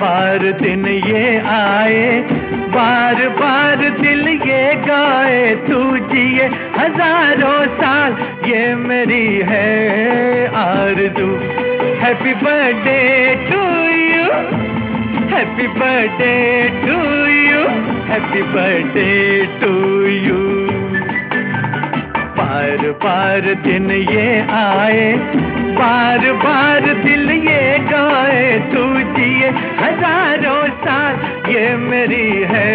बार दिन ये आए, बार बार दिल ये गाए, तू जिए हजारों साल ये मेरी है आरज़ू। Happy birthday to you, happy birthday to you, happy birthday to you. बार बार दिन ये आए, बार बार दिल ये गाए, तू जिए हजारों साल ये मेरी है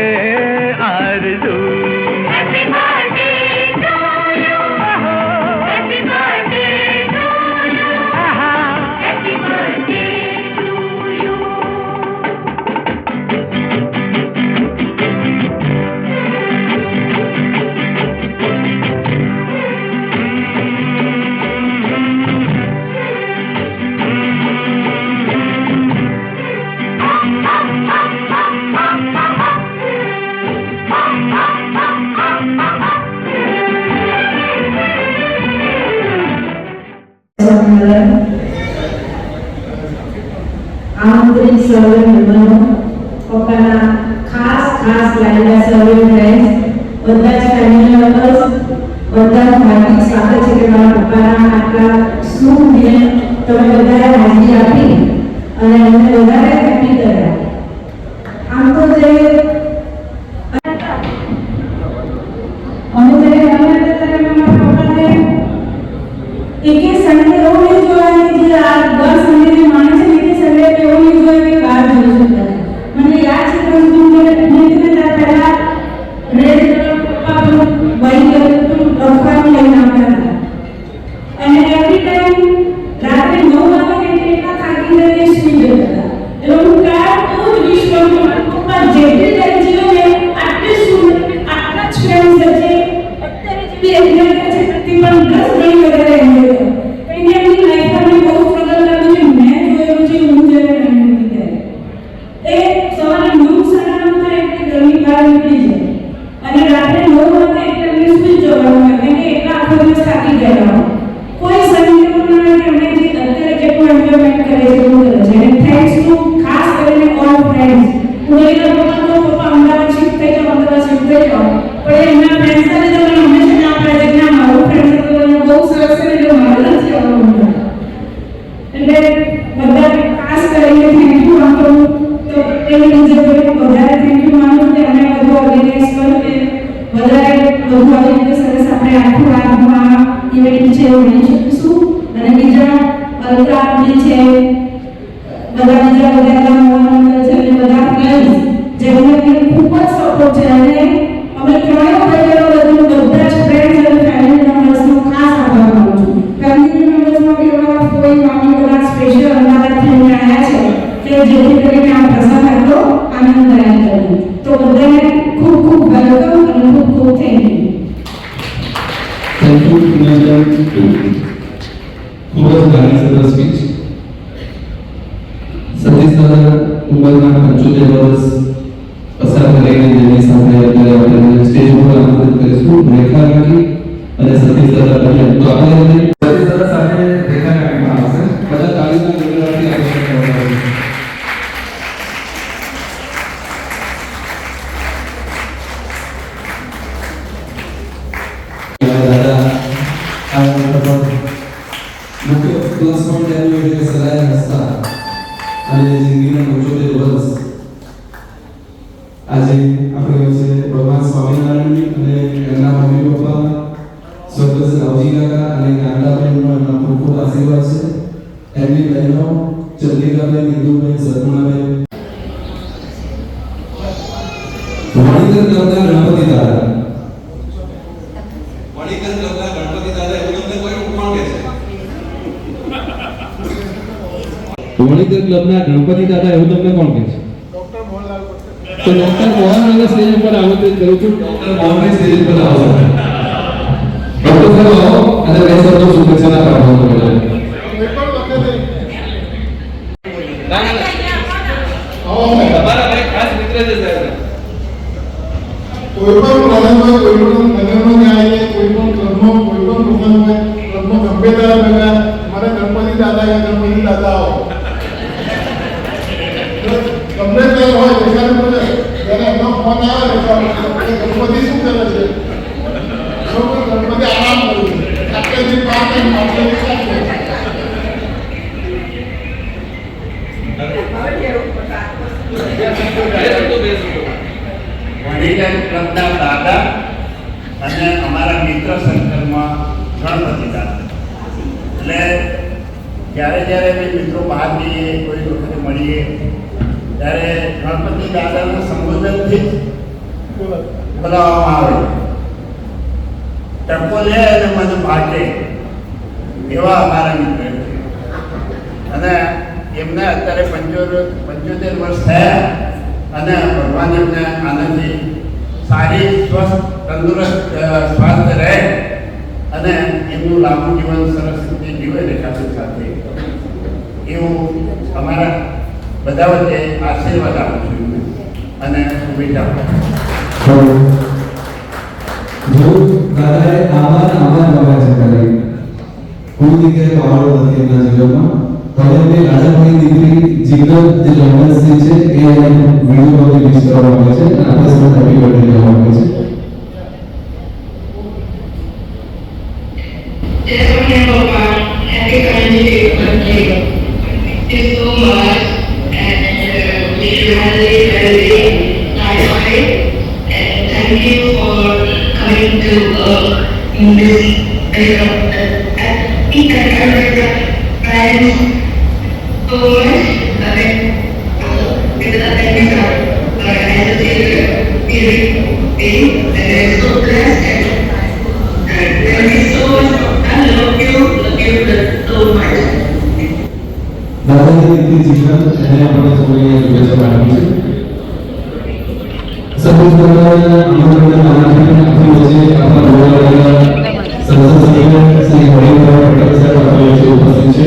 आरज़ू। Happy birthday to you, happy birthday to you, happy birthday to you. આમંત્રિત સર્વે મહેમાનો, પોતાના ખાસ ખાસ લાયેલા સર્વે ફ્રેન્ડ્સ, બધા જ ફેમિલી મેમ્બર્સ, બધાનું હાર્દિક સ્વાગત છે કે મારા પપ્પાના આટલા શુભ દિને તમે બધાએ હાજરી આપી અને અમને વધારે હેપી કર્યા. આમ તો જે અમે જ્યારે રહ્યા હતા ત્યારે મારા પપ્પાને એક સન્ડે એવો નહીં જોયા કે જે આ 10 સન્ડેને માણે છે કે સન્ડે એવો નહીં જોયા કે બહાર જઈ શકતા. મને યાદ છે કે હું નીકળતા પહેલા રેડ પપ્પા બાઈક રખવાનું લઈને આવતા હતા અને એવરી ટાઈમ રાત્રે 9 વાગે કે એટલા થાકી જઈને સુઈ જતા હતા. એટલે હું કાળ બહુ જ વિશ કરું છું પપ્પા જેટલી ટાઈમ જીવો ને આટલી આટલા જ ફ્રેન્ડ્સ છે અત્યારે જેવી એન્જોય કરે છે તે પણ 10 ગણી વધારે એન્જોય કરે. એની એમની લાઈફમાં બહુ સ્ટ્રગલ કર્યું છે, મેં જોયું છે, હું જ્યારે નાની હતી ત્યારે એ સવારે 9 સાડા 9 થાય એટલે ઘરની બહાર નીકળી જાય અને રાત્રે 9 વાગે એટલે એમને સુઈ જવાનું હોય કેમ કે એટલા આખો દિવસ થાકી ગયા હોય. કોઈ સંજોગોના કે એમને જે અત્યારે જેટલું એન્જોયમેન્ટ કરે છે એવું કરે છે. અને થેન્ક્સ ટુ ખાસ કરીને ઓલ ફ્રેન્ડ્સ. હું એ લોકોને તો પપ્પા અમદાવાદ શિફ્ટ થઈ જાઓ, અમદાવાદ શિફ્ટ થઈ જાઓ, પણ એમના ફ્રેન્ડ્સ સાથે તો મને હંમેશા ના પાડે કે ના મારું ફ્રેન્ડ સર્કલ બહુ સરસ છે એટલે મારે નથી આવવાનું. એટલે બધાને ખાસ કરીને થેન્ક યુ આપું તો એની મુજબ વધારે થેન્ક યુ માનું કે અમે બધું ઓર્ગેનાઇઝ કર્યું કે વધારે બધું આવી રીતે સરસ આપણે આખું રાતમાં ઇવેન્ટ છે એવું રહી શકીશું. અને બીજા અલ્ટ્રા બી છે, બધા બીજા બધા મોહન છે અને બધા ફ્રેન્ડ્સ જેમને ખૂબ જ સપોર્ટ છે અને અમે ત્રણેય પરિવારો બધું બધા જ ફ્રેન્ડ્સ અને ફેમિલી મેમ્બર્સનો ખાસ આભાર માનું છું. ફેમિલી મેમ્બર્સમાં બી અમારા કોઈ મામી બધા સ્પેશિયલ અમદાવાદથી અમે આવ્યા છે કે જેથી કરીને આ પ્રસંગ આટલો આનંદદાયક બને. તો બધાને ખૂબ ખૂબ વેલકમ અને ખૂબ ખૂબ થેન્ક યુ. થેન્ક યુ હિનાબેન. ખૂબ જ ગાંધીસભા સ્પીચ. સતીશ દાદા ઉંમરના 75 વર્ષ પસાર કરીને જેની સાથે અત્યારે આપણે સ્ટેજ ઉપર આમંત્રિત કરીશું રેખા કાકી અને સતીશ દાદા બન્યા. તો આપણે સતીશ દાદા સાથે રેખા કાકી આવશે. બધા તાળીના ગણગડાટથી આગળ વધો. દાદા આ મુખ્ય પ્લસ પોઈન્ટ એનું એટલે કે સદાય હસતા અને જિંદગીના 75 વર્ષ આજે આપણે વચ્ચે ભગવાન સ્વામિનારાયણની અને એમના મમ્મી પપ્પા સ્વર્ગસ્થ રાવજી કાકા અને કાંડાબેનનો એમના ખૂબ ખૂબ આશીર્વાદ છે. એમની બહેનો ચંદ્રિકાબેન, ઇન્દુબેન, સદગુણાબેન. વણીકર ક્લબના ગણપતિ દાદા, વણીકર ક્લબના ગણપતિ દાદા એવું તમને કોઈ કોણ કહે છે? વણીકર ક્લબના ગણપતિ દાદા એવું તમને કોણ કહે છે? તો ડોક્ટર મોહનને સ્ટેજ ઉપર આમંત્રિત કરું છું. ડોક્ટર મોહનને સ્ટેજ ઉપર આવો. ડોક્ટર સાહેબ આવો અને બે શબ્દો શુભેચ્છા પાઠવો છો. તમારા ભાઈ ખાસ મિત્ર છે સાહેબ. કોઈ પણ પ્રોબ્લેમ હોય, કોઈ પણ નગરમાં જાય, કોઈ પણ ક્લબમાં કોઈ પણ પ્રોગ્રામ હોય, ક્લબમાં ગમે ત્યારે ભેગા મારા ગણપતિ દાદા કે ગણપતિ દાદા આવો. એને પૂછે એને એમનો ફોન આવે તો ગણપતિ શું કરે છે? ગણપતિ આરામ કરે છે. આટલેથી 5 ટાઈમ આટલેથી 7 વડીલ ક્લબના દાદા અને અમારા મિત્ર સર્કલમાં ગણપતિ દાદા. એટલે જ્યારે બી મિત્રો બહાર જઈએ, કોઈ વખતે મળીએ ત્યારે ગણપતિ દાદાના સંબોધનથી જ બોલાવવામાં આવે. ટકો લે અને મને ભાગે એવા અમારા મિત્ર છે. અને એમને અત્યારે 75 વર્ષ થયા અને ભગવાન એમને આનંદથી સારી સ્વસ્થ તંદુરસ્ત સ્વાસ્થ્ય રહે અને એમનું લાંબુ જીવન સરસ રીતે જીવે રેખાસી સાથે એવું અમારા બધા વચ્ચે આશીર્વાદ આપું છું અને શુભેચ્છા આપું. જો દાદાએ આવા છે કરી કોઈ જગ્યાએ પાવડો નથી એમના જીવનમાં. હવે એમની લાડકની દીકરી જીગર જે લંડનથી છે એ વિડીયો વિશ કરવા માંગે છે અને આપણે સૌ હેપી બર્થડે કહેવા માંગે છે. Happy birthday. Thank you so much, and wish you healthy, nice life, and thank you for coming to this friends so much. Because I think as a teacher, and I'm so blessed, and thank you so much. I love you so much. દાદાની દીકરી જીગર એને આપણે થોડી શુભેચ્છા પાઠવી છે. Suppose કરવાના આમંત્રણ આપણી વચ્ચે આપણા બોલાવેલા સંસદ સભ્ય શ્રી હરિભાઈ પટેલ સાહેબ આપણી વચ્ચે ઉપસ્થિત છે.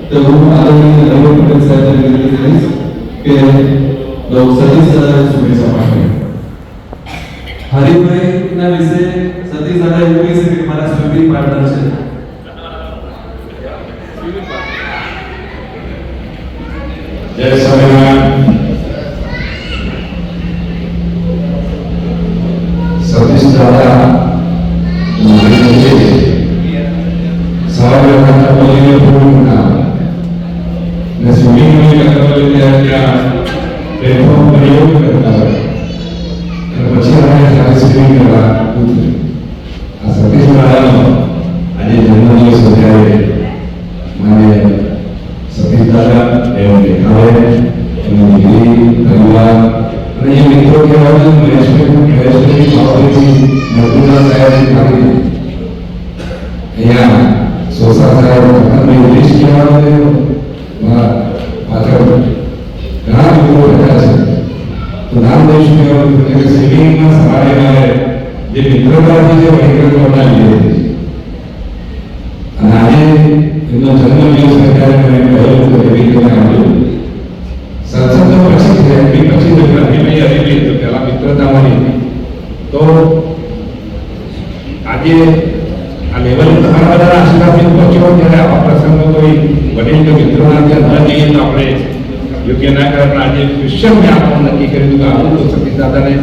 તો હું આદરણીય હરિભાઈ પટેલ સાહેબને વિનંતી કરીશ કે સતીશ દાદાને શુભેચ્છા પાઠવે. હરિભાઈના વિશે સતીશ દાદા એવું કહી શકે કે મારા સ્વિમિંગ પાર્ટનર છે. જય સ્વામિનારાયણ. સતીશ દાદા સવારે ખાતા બોલીને પૂરું ના ને સ્વિમિંગ કરતા બોલી ત્યાં પ્લેટફોર્મ પર એવું કરતા હોય અને પછી આપણે સાથે સ્વિમિંગ કરવા ઉતરે. આ સતીશ દાદાનો આજે જન્મદિવસ ત્યારે મને સતીશ દાદા એમ દેખાવે એમની દીકરી પરિવાર અને એ મિત્રો કહેવાય છે મહેશભાઈ બાબતથી મધુરા સાહેબની ખાલી અહીંયા સોસા સાહેબ વખતની લિસ્ટ કહેવાનું પાછળ ઘણા લોકો બેઠા છે. તો નામ દઈશું કહેવાનું કે સ્વિમિંગમાં સવારે જે મિત્રતાથી જે વહીકલ બનાવી હતી અને આજે એમનો જન્મદિવસ અત્યારે મને કહ્યું કે એવી રીતે આવ્યું. સંસદ તો પછી છે એમની પછી જ રમીભાઈ આવી તો પહેલા મિત્રતા મળી. તો આજે આ લેવલ તમારા બધાના આશીર્વાદથી પહોંચ્યો ત્યારે આવા પ્રસંગો કોઈ વડીલ કે મિત્રોના ત્યાં ન જઈએ તો આપણે યોગ્ય ના કરે. પણ આજે ક્રિશ્ચન મેં આપણને નક્કી કર્યું કે આવું તો સતીશ દાદાને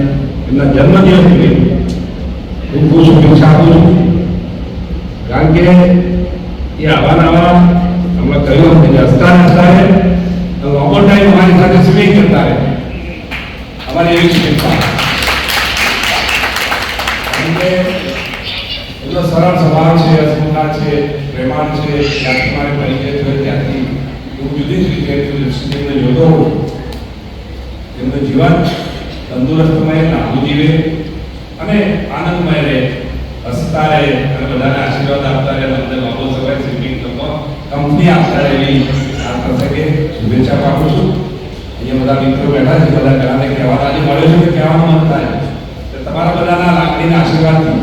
એમના જન્મદિવસ નિમિત્તે ખૂબ ખૂબ શુભેચ્છા આપું છું. કારણ કે એ આવા નવા હમણાં કહ્યું કે હસતા લોંગો ટાઈમ અમારી સાથે સ્વિમિંગ કરતા રહે. અમારી એવી શુભેચ્છા. એટલો સરળ સ્વભાવ છે, હસમુખા છે, પ્રેમાળ છે. ત્યાંથી મારે પરિચય થયો ત્યાંથી હું જુદી જ રીતે દૃષ્ટિને જોતો હોઉં. એમનું જીવન તંદુરસ્તમય લાંબુ જીવે અને આનંદમય રહે, હસતા રહે અને બધાને આશીર્વાદ આપતા રહે. બધા લોકો સવારે સ્વિમિંગ કંપની આપતા રહે એવી આ પ્રસંગે શુભેચ્છા પાઠવું છું. અહીંયા બધા મિત્રો બેઠા છે, બધા ઘણાને કહેવાના આજે મળ્યો છે કે કહેવાનું મન થાય. તમારા બધાના લાગણીના આશીર્વાદથી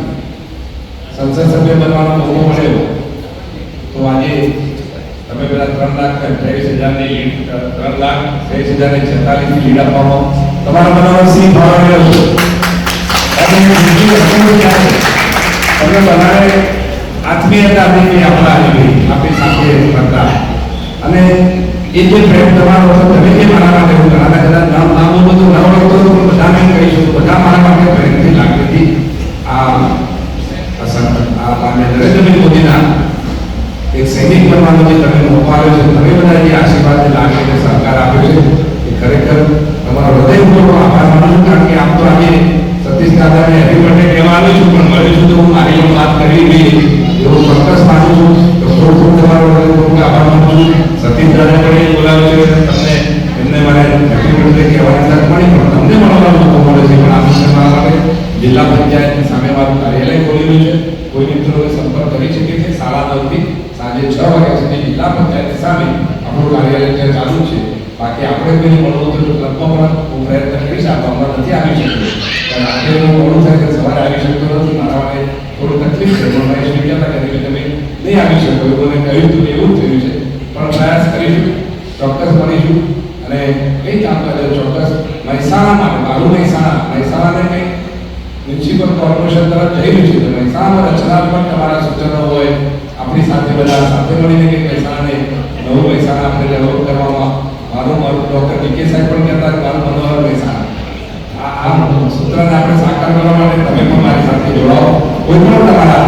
સંસદ સભ્ય બનવાનો મોકો મળ્યો. તો આજે તમે પેલા 3,28,000 ની લીડ 3,23,046 ની લીડ આપવામાં તમારા બધાનો સિંહ ભાવ રહ્યો છે. અને બીજી વસ્તુ ક્યાં છે? તમે બધાએ આત્મીયતાથી આપણા આપણી સાથે કરતા અને એ જે પ્રેમ તમારો હતો તમે જે મારા માટે હું ઘણા કદાચ નામ બધું ના ઓળખતો હૃદયપૂર્વક આભાર માનું છું, કારણ કે આમ તો આજે સતીશ દાદાને હેપી બર્થડે કહેવા આવ્યો છું, પણ મળ્યું છું તો હું મારી પણ વાત કરવી જોઈએ એવું ચોક્કસ માનું છું. તો ખૂબ ખૂબ તમારો હૃદયપૂર્વક આભાર માનું છું. સતીશ દાદા પણ એ બોલાવ્યો છે, તમને એમને મારે હેપી બર્થડે કહેવાની તક મળી, પણ તમને મળવાનો મોકો મળે છે. પણ આ વિશે મારા માટે જિલ્લા પંચાયતની સામે મારું કાર્યાલય ખોલેલું છે. કોઈ મિત્રોને સંપર્ક કરી શકે છે. 9:30 થી સાંજે 6 વાગ્યા સુધી જિલ્લા પંચાયતની સામે આપણું કાર્યાલય ત્યાં ચાલુ છે. બાકી આપણે કોઈને મળવું તો ક્લબમાં પણ હું પ્રયત્ન કરીશ. આ ગામમાં નથી આવી શકતો, પણ આજે હું મોડું થાય કે સવારે આવી શકતો નથી, મારા માટે થોડું તકલીફ છે. પણ મહેશ વિચારતા કે તમે નહીં આવી શકો એવું મને કહ્યું હતું, એવું જ થયું છે. પણ પ્રયાસ કરીશું, ચોક્કસ મળીશું અને કંઈ કામ કરે ચોક્કસ મહેસાણા માટે. મારું મહેસાણાને કંઈ મ્યુનિસિપલ કોર્પોરેશન તરફ જઈ રહ્યું છે, તો મહેસાણામાં રચનાત્મક તમારા સૂચનો હોય, આપણી સાથે બધા સાથે મળીને કંઈક મહેસાણાને નવું મહેસાણા આપણે ડેવલપ કરવામાં મારું ડૉક્ટર ડીકે સાહેબ પણ કહેતા મારું મનોહર મહેસાણા આ સૂત્રને આપણે સાકાર કરવા માટે તમે પણ મારી સાથે જોડાઓ. કોઈ પણ તમારા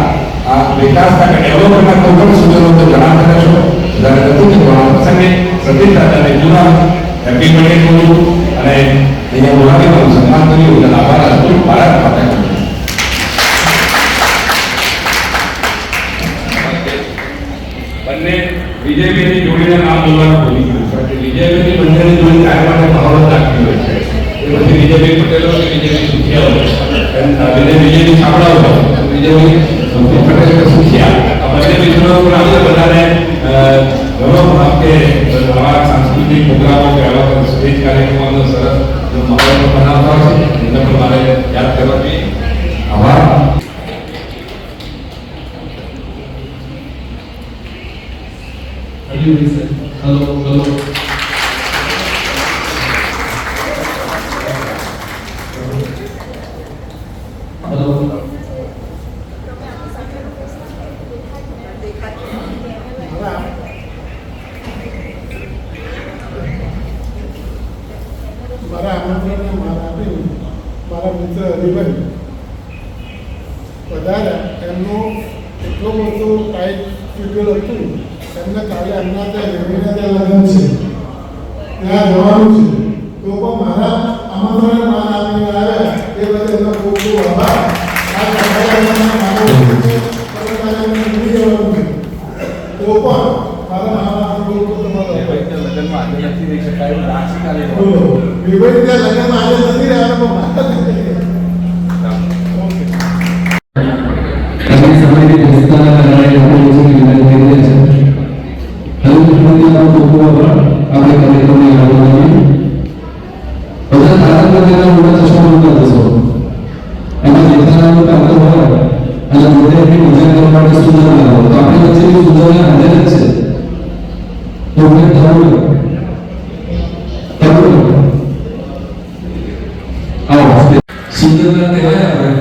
આ વિકાસના કે ડેવલપમેન્ટના કોઈ પણ સૂચનો તો જણાવતા રહેશો. જ્યારે હતું કે પ્રસંગે સતીશ દાદાને જૂના હેપી બર્થડે કહું અને અહીંયા બોલાવી મારું સન્માન કર્યું એટલે આભાર હતું. ભારત માતા બંને વિજયભાઈની જોડીને નામ બોલવાનું ભૂલી ગયું. વિજયભાઈની બંનેની જોડી ચાય માટે માહોલ રાખી હોય છે. એ પછી વિજયભાઈ પટેલ હોય કે વિજયભાઈ સુખિયા હોય, વિજયભાઈ સાંભળાવ હોય વિજયભાઈ પટેલ કે સુખિયા, આ બંને મિત્રો પણ આપણે બધાને ઘણો કે અમારા સાંસ્કૃતિક પ્રોગ્રામો કે આવા સ્ટેજ કાર્યક્રમોનો સરસ માહોલ બનાવતા હોય છે. એને પણ મારે યાદ કરવા જોઈએ. આભાર. Hello. મારા આમંત્રણને માન આપીને મારા મિત્ર હરિભાઈ વધારે એમનું એટલું બધું ટાઈટ શેડ્યુલ હતું. એમને કાલે એમના ત્યાં રેવીના ત્યાં લગ્ન છે, ત્યાં જવાનું છે, તો પણ મારા આમંત્રણને માન આપીને આવ્યા એ બદલ એમનો ખૂબ ખૂબ આભાર. આ તો પણ મારા મામાથી ખૂબ ખૂબ તમારો લગ્નમાં આજે નથી રહી શકાય, રાશિ કાલે વિભાઈ ત્યાં લગ્નમાં આજે નથી રહ્યા પણ સમયની વ્યસ્તતાના કારણે આપણે ઓછી વિનંતી કરી રહ્યા છે. હવે મુખ્યમંત્રીનો ખૂબ આપણે કાર્યક્રમને આગળ વધારીએ. બધા ધારાસભ્યોના મોટા ચશ્મા મૂકતા જશો. એમાં જેઠાલાલનો કાગળ હોય અને મોઢે એમની મજા કરવા માટે સુંદર લાવો તો આપણી વચ્ચે બી સુંદરના હાજર જ છે. તો મેં થવું આવો સુંદરના કહેવાય આપણે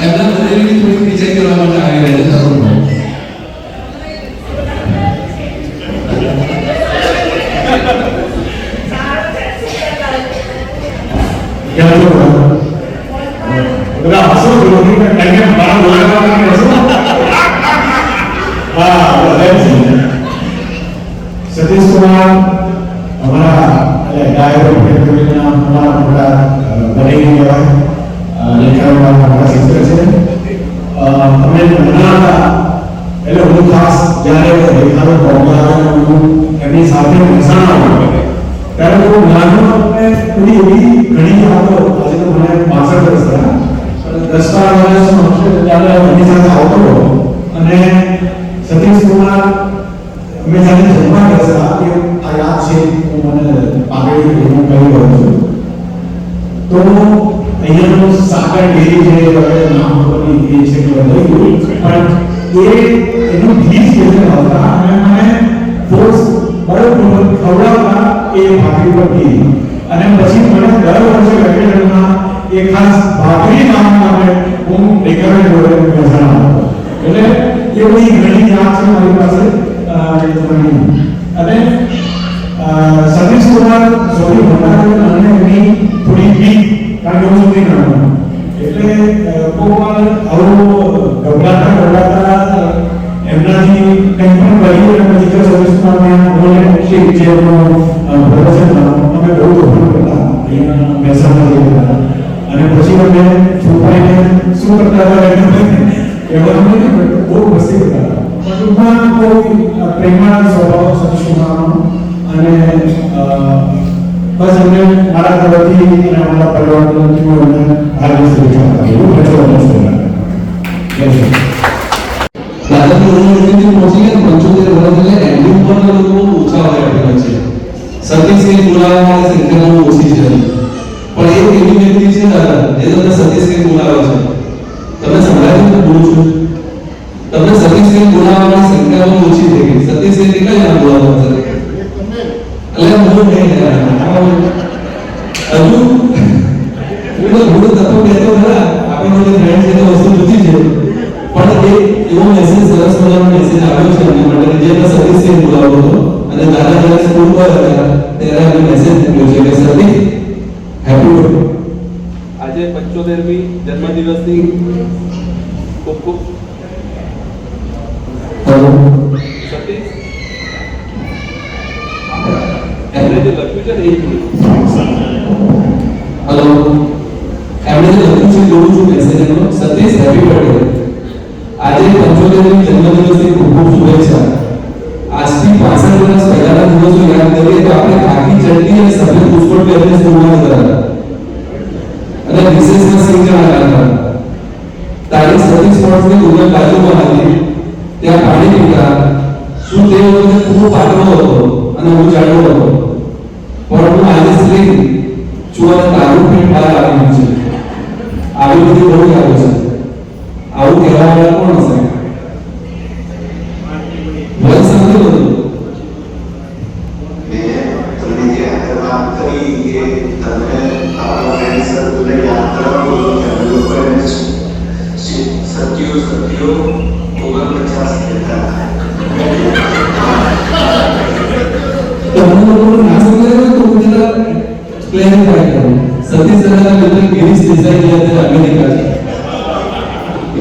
એમના બદલીની થોડી વિચાર કરવા માટે આવી રહ્યા છે. બધા હસો મારા બોલાવવા સતીશ કુમાર અમારા ડાયરો અમારા મોટા બની કહેવાય લેખનમાં મારા શિક્ષક છે. અમે નાના હતા એટલે હું ખાસ જ્યારે લેખાનો પ્રોગ્રામ એમની સાથે મહેસાણા ત્યારે હું નાનો એવી ઘણી યાદો આજે તો મને 65 વર્ષ થયા 10-12 વર્ષનો હતો ત્યારે એમની સાથે આવતો હતો. અને સતીશ કુમાર અમે જ્યારે જમવા બેસતા એ આ યાદ છે. હું મને પાઘડી હું કહી રહ્યો છું તો અહીંયાનું સાકર ડેરી છે હવે નામ ખબર એ છે કે બધું પણ એનું ઘી છે આવતા અને મને ફોર્સ બરોબર ખવડાવતા એ ભાખરી પર ઘી અને પછી મને દર વર્ષે વેકેશનમાં એ ખાસ ભાખરી નામ માટે હું રેકરે જોડે બેસણા હતો. એટલે એ બધી ઘણી યાદ છે મારી પાસે. અને સતીશ કુમાર સૌથી મોટા અને એની થોડી બીક કારણ કે હું નથી કરવાનો એટલે કોઈ આવું ગભરાતા એમનાથી કંઈ પણ કર્યું અને ચિત્ર સર્વિસમાં ઓનલાઈન શીટ જે પ્રદર્શન અમે બહુ દોડવું કરતા અહીંયા મહેસાણા હતા અને પછી અમે છોકરાને શું કરતા હતા એમાં બહુ મસ્તી કરતા હતા. ટૂંકમાં બહુ પ્રેમાળ સ્વભાવ સતીશકુમારનો અને બસ અમને મારા તરફથી અને અમારા પરિવાર તરફથી હું એમને હાર્દિક શુભેચ્છા આપું છું. દાદાની ઉંમર પહોંચી ગયા 75 વર્ષ એટલે એમની ઉંમરના લોકો ઓછા હોય છે. સતીશને બોલાવવા સંખ્યા ઓછી છે, પણ એક એવી વ્યક્તિ છે દાદા જે તમને સતીશને બોલાવે છે. તમે સંભળાયું તો બોલું છું, તમને સતીશને બોલાવવાની સંખ્યા ઓછી થઈ ગઈ. સતીશને કેટલા જણા બોલાવવા છે? એટલે હું નહીં હજુ હું તત્વ કહેતો ખરા આપણો જે ફ્રેન્ડ છે તો વસ્તુ જુદી છે, પણ એક એવો મેસેજ સરસ મજાનો મેસેજ આવ્યો છે એમના માટે જે મેં સતીશને બોલાવ્યો હતો અને દાદા જ્યારે સ્કૂલ પર હતા ત્યારે અમે મેસેજ મોકલ્યો છે કે સતીશ હેપી બર્થડે. આજે 75મી જન્મદિવસની ખૂબ ખૂબ સતીશ એમણે જે લખ્યું છે ને એ હેલો, એમણે જે લખ્યું છે જોઉં છું મેસેજ એનો. Satish happy birthday. આજે 75મી જન્મદિવસની ખૂબ ખૂબ શુભેચ્છા. આજથી 65 વર્ષ પહેલાના દિવસો યાદ કરીએ તો આપણે ખાકી ચડ્ડી અને સફેદ પુષ્પળ પહેરીને સ્કૂલમાં જતા હતા અને રિસેસમાં સિંગણા ગાતા. તારીખ સતીશ સ્પોર્ટ્સની દુકાન બાજુમાં હતી, ત્યાં પાણી પીતા. શું તે વખતે ખૂબ પાતળો હતો અને હું જાડો હતો, પણ હું આજે સ્ત્રી છું અને તારું પેટ બહાર આવ્યું છે. આવી બધી બહુ યાદો છે. આવું કહેવા વાળા કોણ હશે? વય સમજો બધું. सतीश दादा मित्र गिरीश देसाई જે અત્યારે અમેરિકા છે.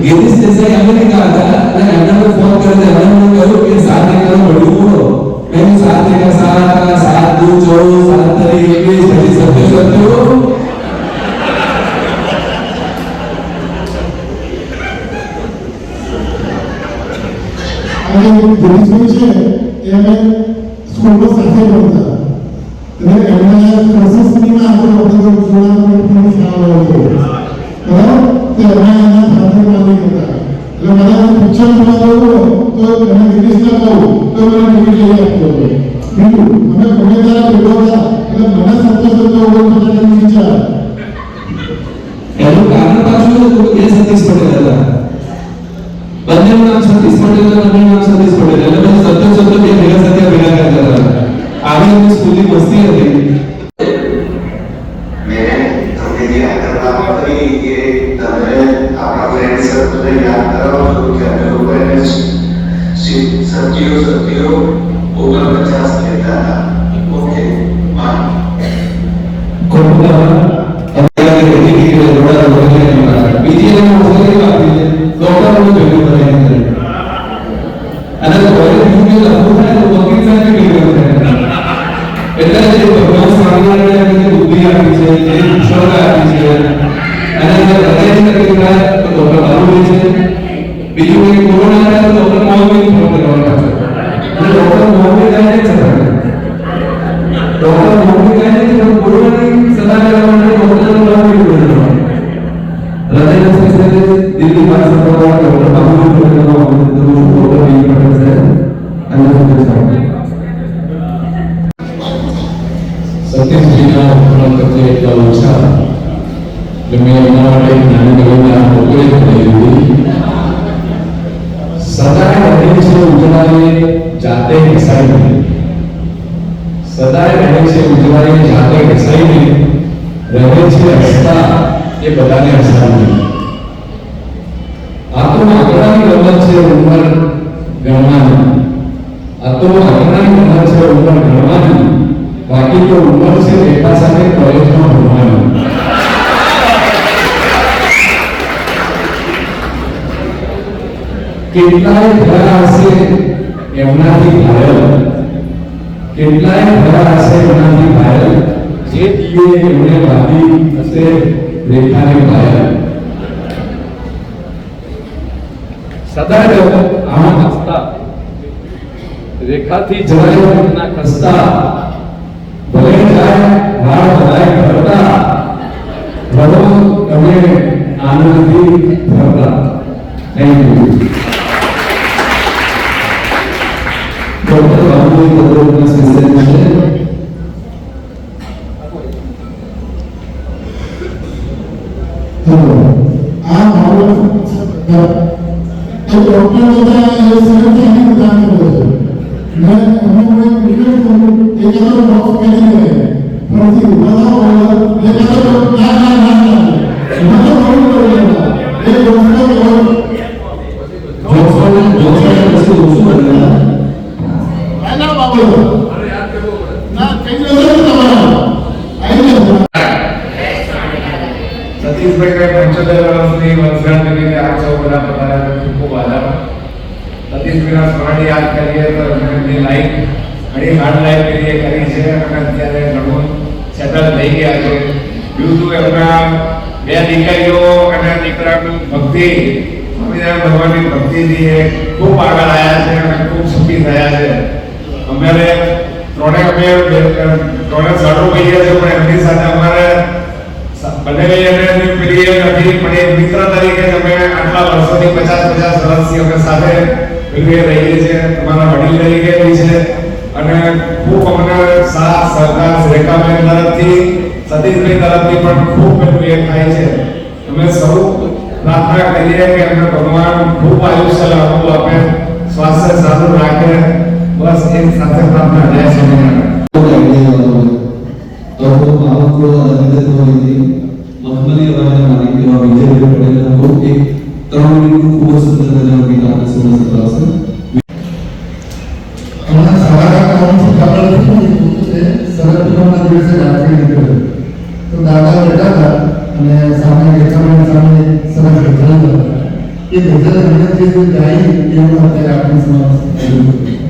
गिरीश देसाई अमेरिका હતા અને એમને ફોન કર્યો તો એમને કહ્યું કે 7 એકર મળ્યું બોલો. મેં 7 એકર 7 2 14 7 21 પછી 27 અને ગિરીશભાઈ છે એ અમે સ્કૂલમાં સાથે ભણતા અને એમના પ્રોસેસમાં આપણે આપણે જોડાવાનો પણ ખ્યાલ હતો બરાબર. તો એમના એના સાથે માની હતા એટલે મને પિક્ચર જોવા જવું તો મને ગિરીશને કહું તો મને ટિકિટ લઈ આપતો હતો. બીજું અમે ગમે ત્યારે ભેગો હતા એટલે મને સત્તો ઓળખવાની વિચાર એનું કારણ પાછું હતું કે સતીશ પટેલ હતા. બંનેનું નામ સતીશ પટેલ અને બંનેનું નામ સતીશ પટેલ એટલે પછી સત્ય બે ભેગા કરતા હતા. આવી એમની સ્કૂલની મસ્તી હતી. મેં તમને જે આગ્રહ કરી કે તમે આપણા ફ્રેન્ડ સર્કલને યાદ કરાવો છો કે અમે લોકોને સત્યો 49 કહેતા હતા. ઓકે માન બીજી એને મોકલી આપી છે ડોક્ટરોને ભેગું કરાવીને અને વકીલ સાહેબ ભેગું થાય એટલે જે ભગવાન સ્વામિનારાયણ બુદ્ધિ આપી છે, જે કુશળતા આપી છે અને જે હૃદયની તકલીફ થાય તો ડોક્ટર બાબુ છે. બીજું એક કોરોના થાય તો ડોક્ટર મોહમ્મદ ફોન કરવાના છે અને ડોક્ટર મોહમ્મદ જાય છે. ડોક્ટર મોહમ્મદ જાય છે પણ કોરોનાની સલાહ લેવા માટે ડોક્ટરનું નામ નહીં બોલવાનું. હૃદયના સ્પેશિયાલિસ્ટ દિલ્હી પાસે doctor Babu doctor B Patel સાહેબ અને સતીશજીના વર્ણન કરતા એટલા ઓછા એટલે મેં એમના માટે એક નાની કવિતા મોકલી હતી. સદાય રહે છે ઉજળાએ જાતે ઘસાઈને, સદાય રહે છે ઉજળાએ જાતે ઘસાઈને, રહે છે હસતા એ બધાને હસાવીને. આ તો આંકડાની રમત છે ઉંમર ગણવાની, આ તો આંકડાની રમત છે ઉંમર ગણવાની, બાકી તો ઉંમર છે એકા સાથે કોલેજમાં ભણવાનું. કેટલાય થયા હશે એમનાથી ઘાયલ, કેટલાય થયા હશે એમનાથી ઘાયલ, જે દીએ એમને બાંધી હશે રેખાને ઘાયલ. સદા જ આમ હસતા, રેખાથી જરાય ના ખસતા, ભલે જાય વાળ બધાય ભરતા, રહો તમે આનંદથી ભરતા. Thank you. Doctor Babu કદરના special છે. આ મારો તો ડોક્ટર બધા એ સરળથી એને કામ કરે છે. મેં હું વિડિયો કરું એક તો બોક્સ કરી દે ફરીથી બધા બોલો એ બધા ના બધા બોલો એ ડોક્ટર સતીશભાઈ 75 વર્ષની વર્ષગાંઠ નિમિત્તે આપ સૌ બધા પધાર્યા, ખૂબ ખૂબ આભાર. સતીશભાઈના સ્મરણ યાદ કરીએ તો એમની લાઈફ ઘણી હાર્ડ લાઈફ કરી છે અને અત્યારે ઘણું સેટલ થઈ ગયા છે. બીજું એમના બે દીકરીઓ અને દીકરાનું ભક્તિ, સ્વામિનારાયણ ભગવાનની ભક્તિથી ખૂબ આગળ આવ્યા છે અને ખૂબ સુખી થયા છે. અમારે ત્રણે સાડો ભાઈએ છે પણ એમની સાથે અમારે બનેલી અને પેલી નથી પણ એક મિત્ર તરીકે અમે આટલા વર્ષોથી 50 વર્ષથી અમે સાથે રહીએ છીએ. તમારા વડીલ તરીકે બી છે અને ખૂબ અમને સાથ સહકાર રેખાબેન તરફથી, સતીશભાઈ તરફથી પણ ખૂબ બધું એ થાય છે. અમે સૌ પ્રાર્થના કરીએ કે એમને ભગવાન ખૂબ આયુષ્ય લાંબુ આપે, સ્વાસ્થ્ય સારું રાખે. બસ એ સાથે પ્રાર્થના. જય સ્વામિનારાયણ. तो आपको अंदर हो रही मखमली वाले मालिक के और विजय पटेल को एक 3 मिनट को खूब सुंदर नजर की आपने समझ सकता है. हमारा सारा काम से कपड़ा से सरस्वती દિવસે રાત્રે નીકળ્યો તો દાદા બેઠા હતા અને સામે રેખાબેન સામે સરસ ગઝલ હતા. એ ગઝલ વિનંતી જે ગાઈ એવું અત્યારે આપણી સમક્ષ રજૂ કર્યું.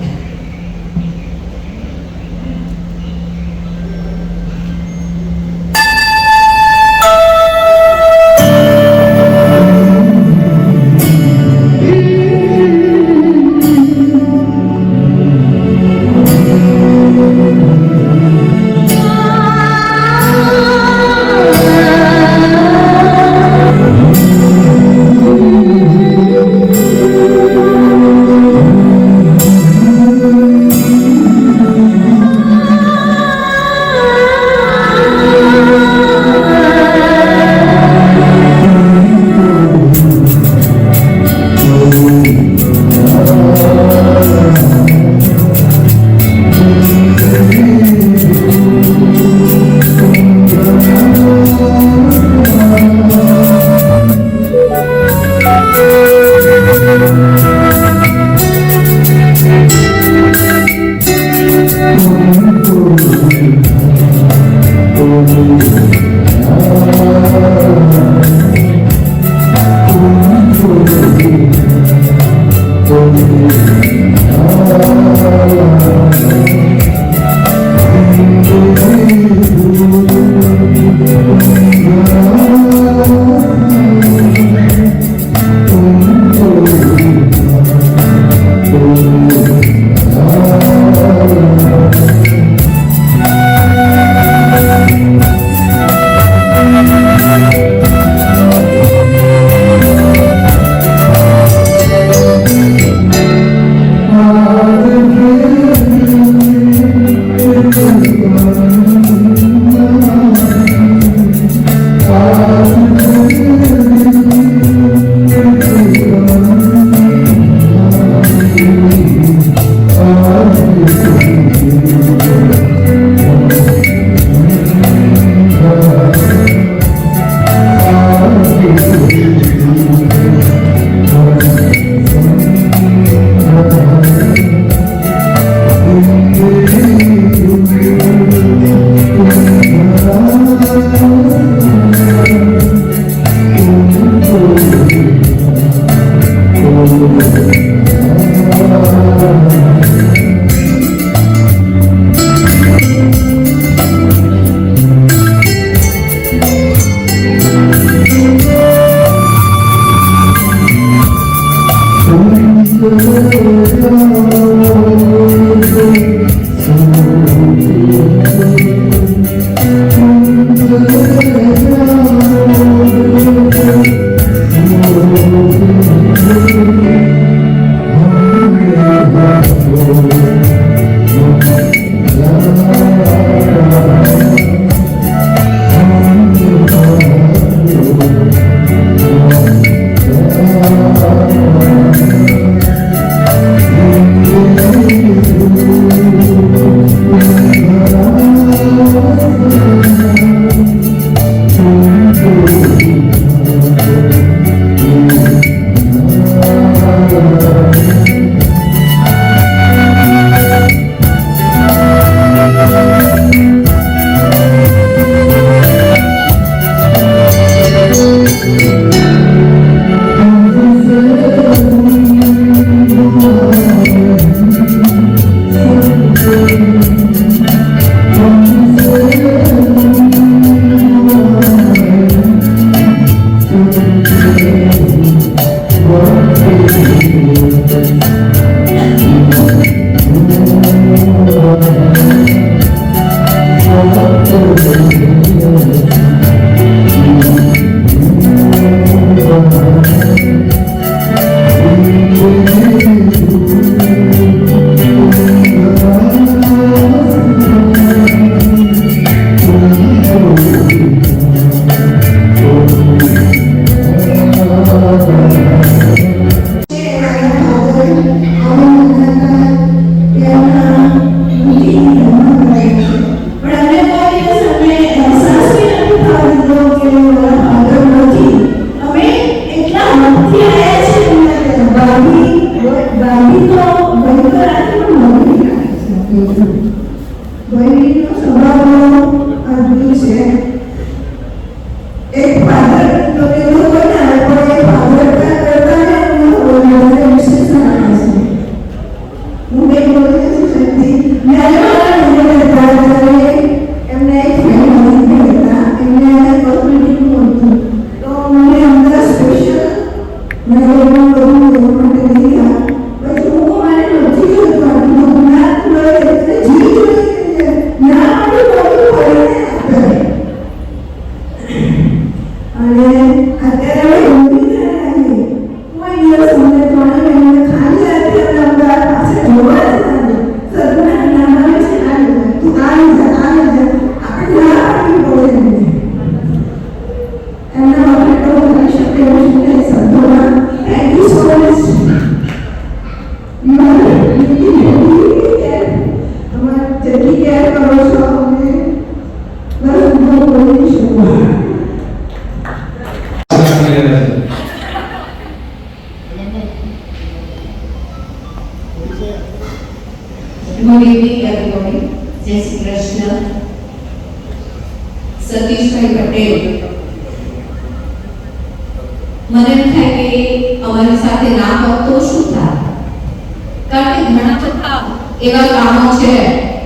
કોઈનો સ્વભાવનો અદ્ભુત છે. એક ફાધર તો એનો કોઈ ના પણ એ ફાધર કરતા ને એનો વિશેષણ આવે છે. હું એક બોલું છું શક્તિ એમને એક ફેમિલી હતા એમને કોમ્યુનિટીનું હતું તો મને અંદર સ્પેશિયલ મેં બધું માટે લઈ ગયા પછી હું મારે નથી જોયું ના એટલે જીવ જોઈએ ના માટે બધું પડીને અને અત્યારે હવે ઊંઘી નથી કોઈ દિવસ અમને ત્રણે મહિને ખાલી અત્યારે અમદાવાદ પાસે જોવા જ નથી સદના નાના છે તું આવી જા આપણે ના પાડી બોલે એમના માટે તો કરી શકે એવું છે સંતોષ. Thank you so much. અમારે જેટલી કેર કરો છો અમને બસ હું બોલી શકું. Good evening, everybody. જય શ્રી કૃષ્ણ. સતીશભાઈ પટેલ, મને એમ થાય કે અમારી સાથે ના હોત તો શું થાય? કારણ કે ઘણા બધા એવા કામો છે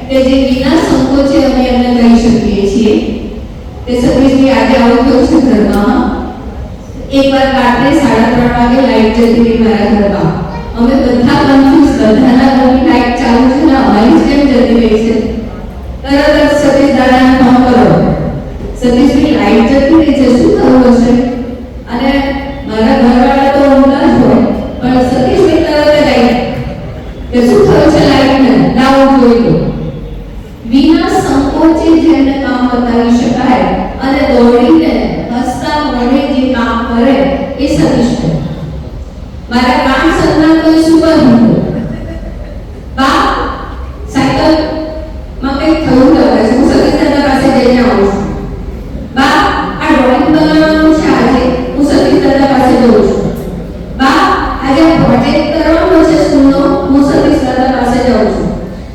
કે જે વિના સંકોચે અમે એમને કહી શકીએ છીએ કે સતીશભાઈ આજે આવું થયું છે ઘરમાં. એકવાર રાત્રે 3:30 વાગે લાઈટ જતી રહી મારા ઘરમાં. અમે બધા કન્ફ્યુઝ, બધાના ઘરની લાઈટ ચાલુ છે ને અમારી કેમ જતી રહી છે. તરત જ સતીશ દાદાને ફોન કર્યો, સતીશભાઈ લાઈટ જતી રહી છે, શું થયું હશે? અને મારા ઘરવાળા તો ઊંઘતા જ હોય પણ સતીશભાઈ તરત જ આવી કે શું થયું છે લાઈટને, લાવો જોઈ લો. વિના સંકોચે જેમને કામ બતાવી શકાય અને દોડીને હસતા મોઢે જે કામ કરે એ સતીશભાઈ. મારા કામ સન્માન કોઈ સુપર હતો. બા સાયકલ માં કઈ થયું કરે છે, હું સતીશ દાદા પાસે જઈને આવું છું. બા આ ડ્રોઈંગ બનાવવાનું છે આજે, હું સતીશ દાદા પાસે જઉં છું. બા આજે પ્રોજેક્ટ કરવાનો છે સ્કૂલનો, હું સતીશ દાદા પાસે જાઉં છું.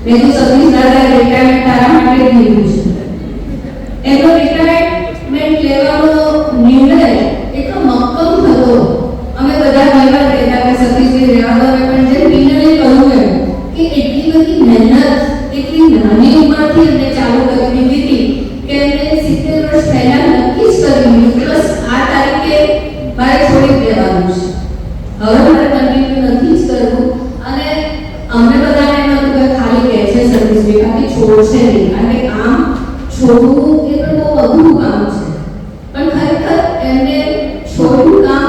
મેં તો સતીશ દાદા રિટાયરમેન્ટ તારા માટે લીધું છે. એનો રિટાયરમેન્ટ લેવાનો નિર્ણય એટલો મક્કમ હતો. અમે બધા ભાઈબંધ કહેતા કે સતીશભાઈ રહેવા દો, પણ જે મીનાને કહ્યું એમ કે એટલી બધી મહેનત એટલી નાની ઉંમરથી એમને ચાલુ કરી દીધી હતી કે એમને 70 વર્ષ પહેલા નક્કી જ કરી દીધું કે બસ આ તારીખે મારે છોડી દેવાનું છે, હવે મારે કન્ટિન્યુ નથી જ કરવું. અને અમને બધાને એમ હતું કે ખાલી કહે છે સતીશભાઈ બાકી છોડશે નહીં, કારણ કે કામ છોડવું એ તો બહુ અઘરું કામ છે. પણ ખરેખર એમને છોડવું કામ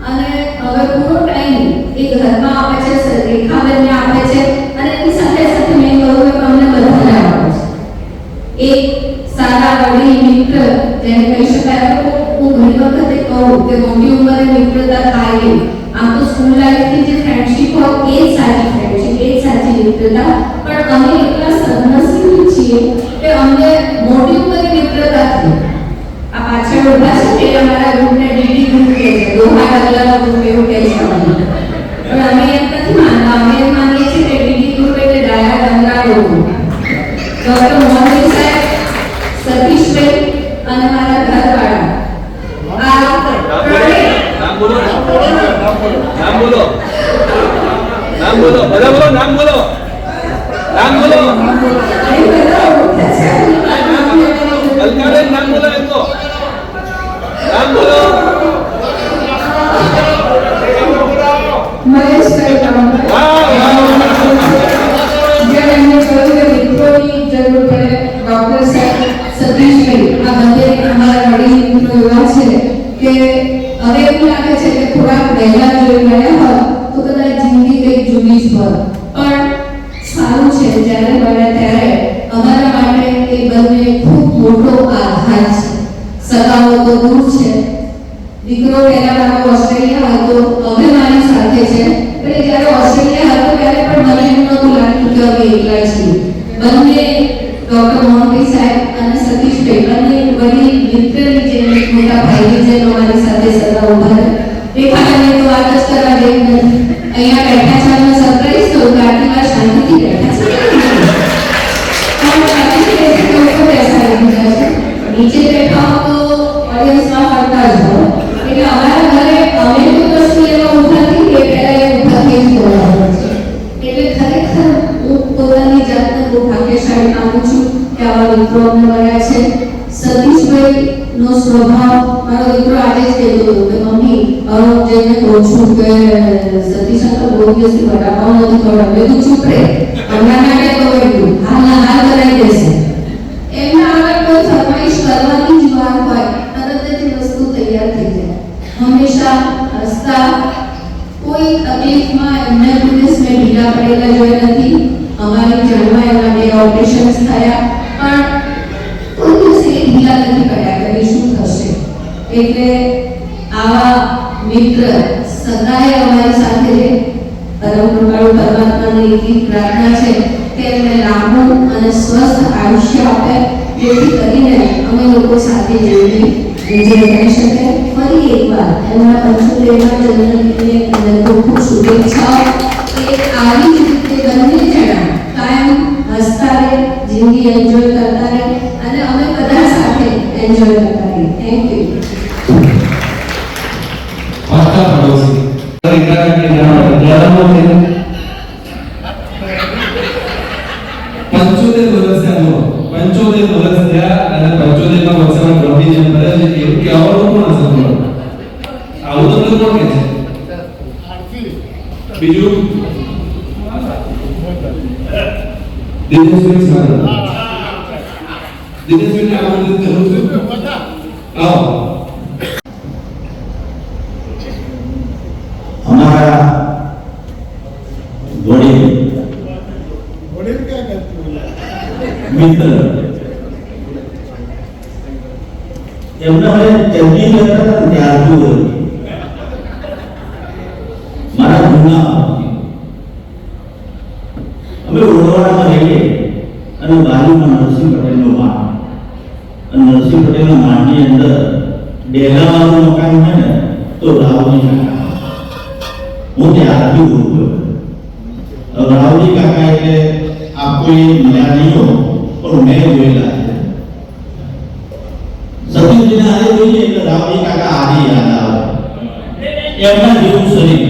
અને હવે પૂરો ટાઈમ એ ઘરમાં આપે છે, રેખાબેનને આપે છે અને એની સાથે સાથે મેં કહ્યું કે અમને બધાને આપે છે. એક સારા વડીલ મિત્ર જેને કહી શકાય. હું ઘણી વખતે કહું કે મોટી ઉંમરે મિત્રતા થાય નહીં. આમ તો સ્કૂલ લાઈફથી જે ફ્રેન્ડશીપ હોય એ જ સાચી ફ્રેન્ડશીપ, એ જ સાચી મિત્રતા. પણ અમે એટલા સદનસીબ છીએ કે અમને મોટી ઉંમરે મિત્રતા થઈ. આ પાછળ ઉભા છે એ અમારા ગ્રુપને ડીડી ગ્રુપ કહે છે, દોહા ડગલાનો ગ્રુપ એવું કહે છે અમને. પણ અમે એમ નથી માનતા, અમે એમ માનીએ છીએ કે ડીડી ગ્રુપ એટલે ડાયા ડંગરા ગ્રુપ. ડોક્ટર મોહન સાહેબ, સતીશભાઈ અને મારા ઘરવાળા નામ બોલો, નામ બોલો, નામ બોલો, બધા બોલો, નામ બોલો, નામ બોલો, અલકાબેન નામ બોલો, એમનો નામ બોલો. મહેશભાઈ જ્યારે એમને કહ્યું કે મિત્રોની જરૂર પડે, ડોક્ટર સાહેબ, સતીશભાઈ, આ બધે અમારા વડીલ મિત્રો એવા છે કે હવે એવું લાગે છે કે થોડાક વહેલા જોઈ ગયા હોત તો કદાચ જિંદગી કંઈક જુદી જ હોત. પણ સારું છે જ્યારે મળ્યા ત્યારે અમારા માટે એ બંને ખૂબ મોટો આધાર છે. સગાઓ તો દૂર છે, દીકરો પહેલા મારો ઓસ્ટ્રેલિયા હતો, હવે મારી સાથે છે. પણ જ્યારે ઓસ્ટ્રેલિયા હતો ત્યારે પણ મને એમ નહોતું લાગતું કે અમે એકલા છીએ. બંને ડોક્ટર મોહનભાઈ સાહેબ અને સતીશભાઈ બંને વડીલ નીચે બેઠા હો તો ઓડિયન્સમાં ફરતા જ હો એટલે અમારા ઘરે અમે તો કશું એવા ઊભા થઈ કે પહેલા એ ઊભા થઈ જ બોલાવે છે એટલે ખરેખર હું પોતાની જાતને બહુ ભાગ્યશાળી માનું છું કે આવા મિત્રો અમને મળ્યા છે. સતીશભાઈ નો સ્વભાવ મારો દીકરો આજે જ કહેતો હતો કે મમ્મી હું જેને કહું છું કે સતીશ અંકલ બહુ દિવસથી વડાપાઉં નથી ખવડાવ્યું મેં તું ચૂપ રહે હમણાં માટે ખવડાવ્યું હાલ કરાવી દેશે એમના આગળ કોઈ ફરમાઈશ કરવાની જ વાર હોય તરત જ એ વસ્તુ તૈયાર થઈ જાય. હંમેશા હસતા કોઈ તકલીફમાં એમને પોલીસ મેં ઢીલા પડેલા જોયા નથી. અમારી જાણમાં એમના 2 ઓપરેશન્સ થયા પણ કોઈ દિવસે ઢીલા નથી પડ્યા કે શું થશે. એટલે આવા મિત્ર સદાય અમારી સાથે રહે. પરમ કૃપાળુ પરમાત્માની એવી પ્રાર્થના છે કે એમને લાંબુ અને સ્વસ્થ આયુષ્ય આપે જેથી કરીને અમે લોકો સાથે જઈને એન્જોય કરી શકે. ફરી એકવાર એમના 75મા જન્મદિનને ખૂબ ખૂબ શુભેચ્છાઓ. એ આવી જ રીતે બંને જણા કાયમ હસતા રહે, જિંદગી એન્જોય કરતા રહે અને અમે બધા સાથે એન્જોય કરતા રહીએ. Thank you. પાછા પડોશી इंदिरा गांधी ग्यारह में 75 વર્ષ થયા 75 વર્ષ થયા અને 75 વર્ષમાં દ્રૌપદી જેમ કરે છે એવું કે આવડો કોણ હશે આવું તો કોણ કે છે બીજું દિનેશભાઈ સારું દિનેશભાઈ આવું જરૂર છે આવો हमारा वडील क्या कहते मित्र एमना मैं चलनी करता था त्याजू मारा गुना हमें उड़वाड़ा में रहिए અને બાજુમાં નરસિંહ પટેલનો માન અને નરસિંહ પટેલના માનની અંદર ડેલાવાળું મકાન છે ને તો રાવજી કાકા હું ત્યાં આજુ બોલું રાવજી કાકા એટલે આપકો ये मिला नहीं हो और मैं જોયેલા છે સતીશજીને આજે જોઈએ એટલે રાવજી કાકા આજે યાદ આવે એમના જેવું શરીર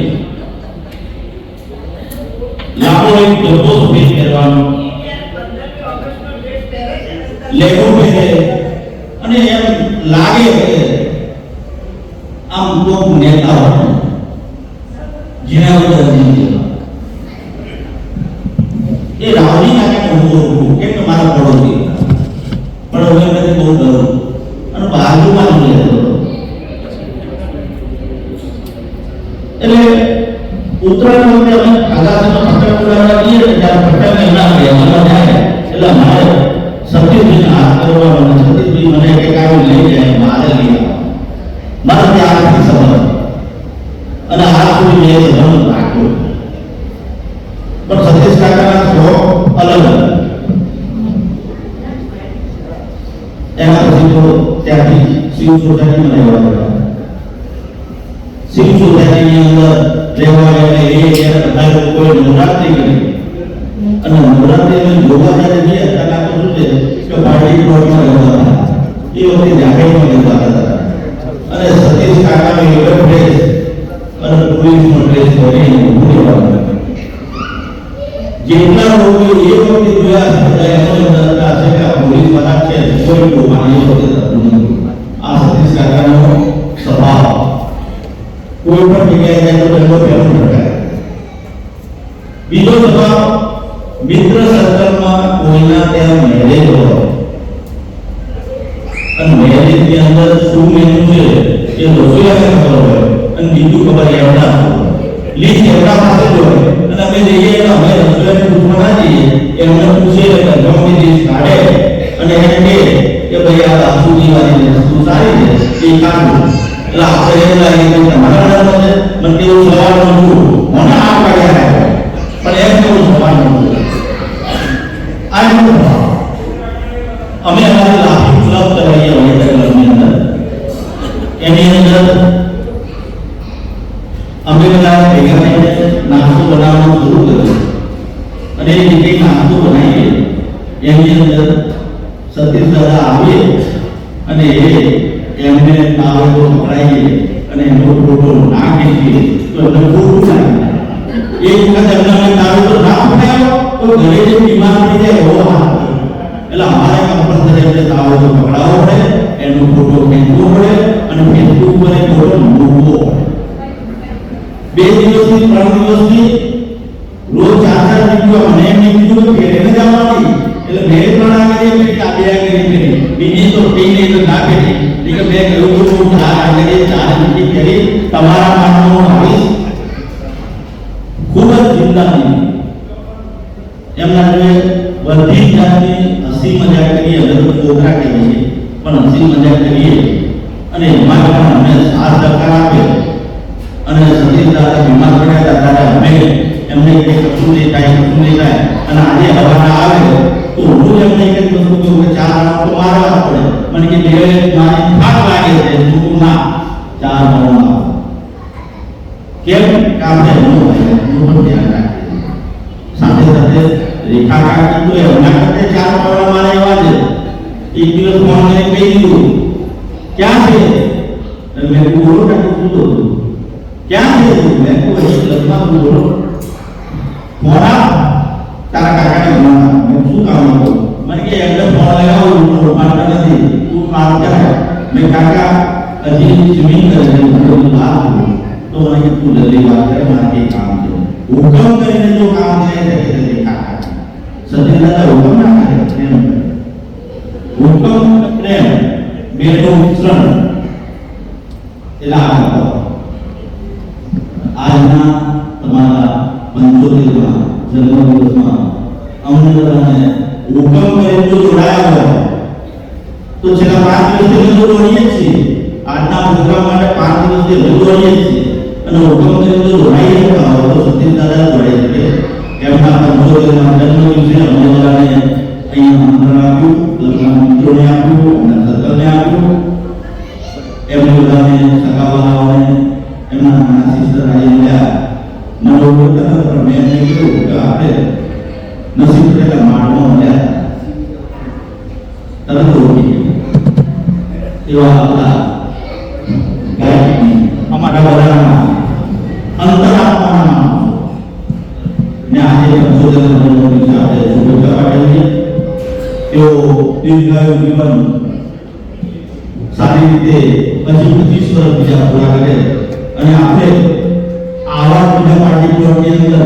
લાંબો એક ડબ્બો સફેદ કરવાનો લેવો પહેરે અને એમ લાગે કે આમ કોક નેતા હોય જેના વગર નહીં એ રાવજી કાકા હું બોલું કે મારા પડોશી પણ હવે મને બહુ ડર અને બાજુમાં જ રહેતો એટલે ઉત્તરાયણ વખતે અમે આગાસીમાં પતંગ ઉડાડવા જઈએ ને ત્યારે પતંગ એમના કહેવામાં જાય એટલે મારે સતીશજીને હાથ કરવાનો અને સતીશજી મને કે કાંઈ લઈ જાય મારે લઈ આવવા મારે ત્યારથી સંબંધ અને હાથ સુધી મેં સંબંધ રાખ્યો પણ સતીશ કાકાના શોખ અલગ એના પછી તો ત્યાંથી શિવ સોસાયટીમાં રહેવા પડ્યા શિવ સોસાયટીની અંદર રહેવા એટલે એ ત્યારે બધા લોકોએ નવરાત્રિ કરી અને નવરાત્રિમાં જોવા જ્યારે ગયા ત્યારે આપણે શું છે કે પાર્ટી પ્લોટમાં રહેતા હતા એ વખતે જાહેરમાં રહેતા હતા અને સતીશ કાકાનો એવો ડ્રેસ અને પોલીસનો ડ્રેસ પહેરીને ઊભું રહેવાનું જેટલા લોકો એ વખતે જોયા છે બધા એનો અંદાજ છે કે આ પોલીસ વાળા છે કોઈ લોકોની વખતે થતું નથી આ સતીશ કાકાનો સ્વભાવ કોઈ પણ જગ્યાએ જાય તો દંડો પહેલો ભટકાય બીજો સ્વભાવ મિત્ર સર્કલમાં કોઈના ત્યાં મેરેજ હોય અને મેરેજની અંદર શું મેનુ છે એ રસોઈયાને ખબર હોય અને બીજું ખબર એમના લીસ્ટ એમના પાસે જ હોય અને અમે જઈએ એટલે અમે રસોઈયાને પૂછવા ના જઈએ એમને પૂછીએ એટલે ગમે લિસ્ટ કાઢે અને એને કહે કે ભાઈ આ રાસુજી વાળી વસ્તુ સારી છે એ કાઢો એટલે આપણે એમ લાગે કે તમારા મને મને તેવું સવાલ નહોતું મને આ કાઢ્યા પણ એમ કેવું સવાલ નહોતું આ અમે અમારી લાફિંગ ક્લબ કરાવીએ વડોદરાની અંદર એની અંદર અમે બધા ભેગા થઈને નાસ્તો બનાવવાનું શરૂ કર્યું અને એ રીતે નાસ્તો બનાવીએ એની અંદર સતીશ દાદા આવીએ અને એમને તાવ તો પકડાઈએ અને એનો ફોટો ના ખેંચીએ તો એમને ખોટું લાગે. એક વખત એમને તાવ તો ના પકડાયો તો ઘરે જે બીમાર થઈ જાય એવો હાથ. એટલે અમારે કમ્પલસરી એમને તાવ તો પકડાવવો પડે, એનો ફોટો ખેંચવો પડે અને ફેસબુક પર એ ફોટો મૂકવો પડે. 2 દિવસથી 3 દિવસથી રોજ 4 વિડિયો મને એમ કીધું કે ઘરે જવાની એટલે બે 3 આગળ કે આ બે આગળ કરી બીજી તો ટીને તો ના કરી એટલે મેં કહ્યું તો 4 આગળ 4 મિનિટ કરી તમારા માનનો આવીશ. ખૂબ જ ચિંતાની એમના જોડે બધી જાતની હસી મજાક કરીએ, અમે તો છોકરા કહીએ છીએ પણ હસી મજાક કરીએ અને એમાં પણ અમને સાથ સહકાર આપે. અને સતીશ દાદા બીમાર પડ્યા હતા ત્યારે અમે એમને કંઈ કશું નહીં થાય અને આજે હવાના આવે તો હું એમને કંઈક વસ્તુ કહું કે 4 રાઉન્ડ તો મારવા પડે. મને કે બે મારી થાક લાગે છે હું ના 4 રાઉન્ડ આવો કેમ કે આપણે એનું પણ ધ્યાન રાખીએ. સાથે સાથે રેખા કાકી તો એમના કરતે 4 રાઉન્ડ મારે એવા છે. એક દિવસ ફોન કરીને કહી દીધું ક્યાં છે મેં બોલો કાકી શું હતું ક્યાં છે મેં કોઈ લગ્નમાં બોલો મોરા તારા કાકાને બોલાવા મેં શું કામ હતું મને કે એમને ફોન લગાવો હું રોપાડતો નથી તું કામ કર. મેં કાકા હજી સ્વિમિંગ કરે છે હું બહાર તો મને કે તું જલ્દી વાત કરે મારે કંઈ કામ છે. હુકમ કરીને જો કામ થાય છે કે જલ્દી કાકા સતીશ દાદા હુકમ ના કરે પ્રેમ કરે. હુકમ પ્રેમ બેનું મિશ્રણ એટલે આ આજના તમારા 75મા જન્મદિવસમાં અમને બધાને હુકમ કરીને જો જોડાયા હોય તો છેલ્લા 5 દિવસથી અમે જોડીએ જ છીએ. આજના પ્રોગ્રામ માટે 5 દિવસથી અમે જોડીએ જ છીએ અને હુકમ કરીને જો જોડાઈ શકતા હોય તો સતીશ દાદા જોડાઈ શકે. એમના 75મા જન્મદિવસે અમને બધાને અહીંયા આમંત્રણ આપ્યું, લગ્નના મિત્રોને આપ્યું, એમના સર્કલને આપ્યું, એમને બધાને સગાવાલાઓને એમના નાના સિસ્ટર આવી ગયા. મને ઓળખ હતા પણ મેં એમને કીધું કે આપણે નસીબ પડેલા માળમાં મળ્યા તરત ઓળખી એવા આપણા ગાયકની અમારા બધાના અંતરાત્માના ને આજે 75 વર્ષની આપણે શુભેચ્છા પાઠવીએ. તેઓ દીર્ઘાયુ જીવન સારી રીતે 25 વર્ષ બીજા પૂરા કરે અને આપણે આવા પૂજા પાર્ટી પ્લોટની અંદર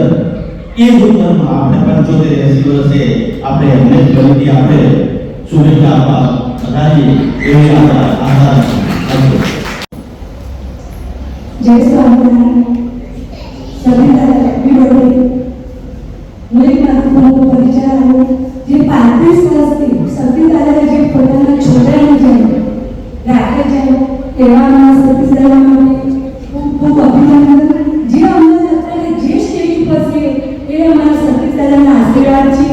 એ ઉંમરમાં આપણે 75-80 વર્ષે આપણે એમને ફરીથી આપણે શુભેચ્છા આપવા વધારીએ એવી આશા રાખીએ. જય સ્વામિનારાયણ. Savita happy birthday. હું એક મારું પરિચય આવ્યો જે 35 વર્ષથી સતીશ દાદાએ જે પોતાના છોકરાની જેમ રાખે છે એવા સતીશ દાદા માટે ખૂબ ખૂબ અભિનંદન. જે અમને અત્યારે જે સ્ટેજ ઉપર છે એ અમારા સતીશ દાદાના આશીર્વાદ છે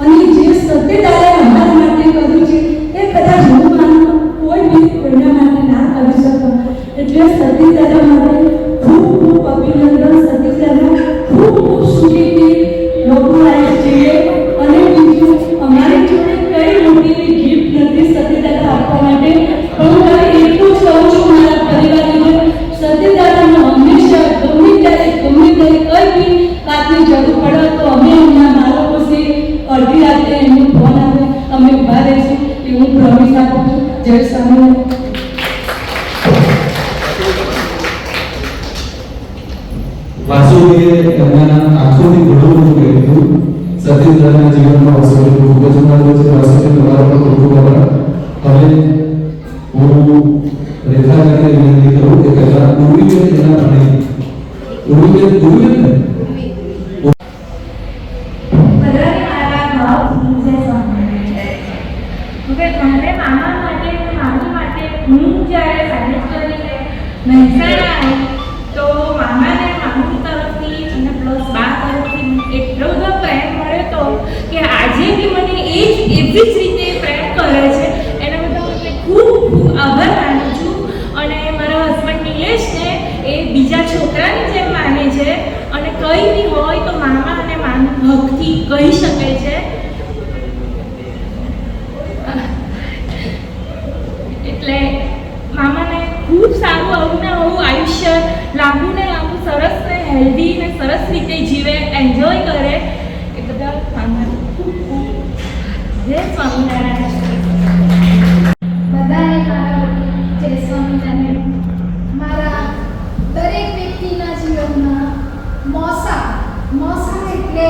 અને જે સતીશ દાદાએ અમારા માટે કર્યું છે એ કદાચ હું માનું કોઈ બી કોઈના માટે ના કરી શકો. એટલે સતીશ દાદા માટે ખૂબ ખૂબ અભિનંદન. સતીશ દાદા ખૂબ ખૂબ સુખી લોકો લાઈફ જોઈએ અને બીજું અમારી જોડે કઈ મોટી ગિફ્ટ નથી સતીશ દાદા આપવા માટે પણ હું એટલું જ કહું છું મારા પરિવારને સતીશ દાદાને હંમેશા ગમે ત્યારે કઈ બી વાતની જરૂર પડે તો અમે એમના બાળકો છે અડધી રાતે એમનો ફોન આવે અમે ઉભા રહીશું એ હું પ્રોમિસ આપું છું. જય સ્વામિનારાયણ. વાસુદેવે એમના આંખોથી ઘણું બધું કર્યું હતું. સતીશ દાદાના જીવનમાં વાસુદેવ ખૂબ જ મહત્વ છે. વાસુદેવ તમારો પણ ખૂબ ખૂબ આભાર. હવે હું રેખા કરીને વિનંતી કરું કે પહેલા ઉર્વીબેન એના ભણે ઉર્વીબેન તો મામાને મામા તરફથી અને પ્લસ બા તરફથી એટલો બધો પ્રેમ મળ્યો તો કે આજે બી મને એવી જ રીતે પ્રેમ કરે છે. એના માટે હું ખૂબ ખૂબ આભાર માનું છું. અને મારા હસબન્ડ નિલેશને એ બીજા છોકરાની જેમ માને છે અને કંઈ બી હોય તો મામા અને માનું હકથી કહી શકે છે. એટલે મામાને ખૂબ સારું આવું ને આવું આયુષ્ય લાંબુ ને લાંબુ સરસ ને હેલ્ધી ને સરસ રીતે જીવે, એન્જોય કરે. એ બધા મામાને ખૂબ ખૂબ જય સ્વામિનારાયણ. બધાને મારા જય સ્વામિનારાયણ. મારા દરેક વ્યક્તિના જીવનમાં મોસા એટલે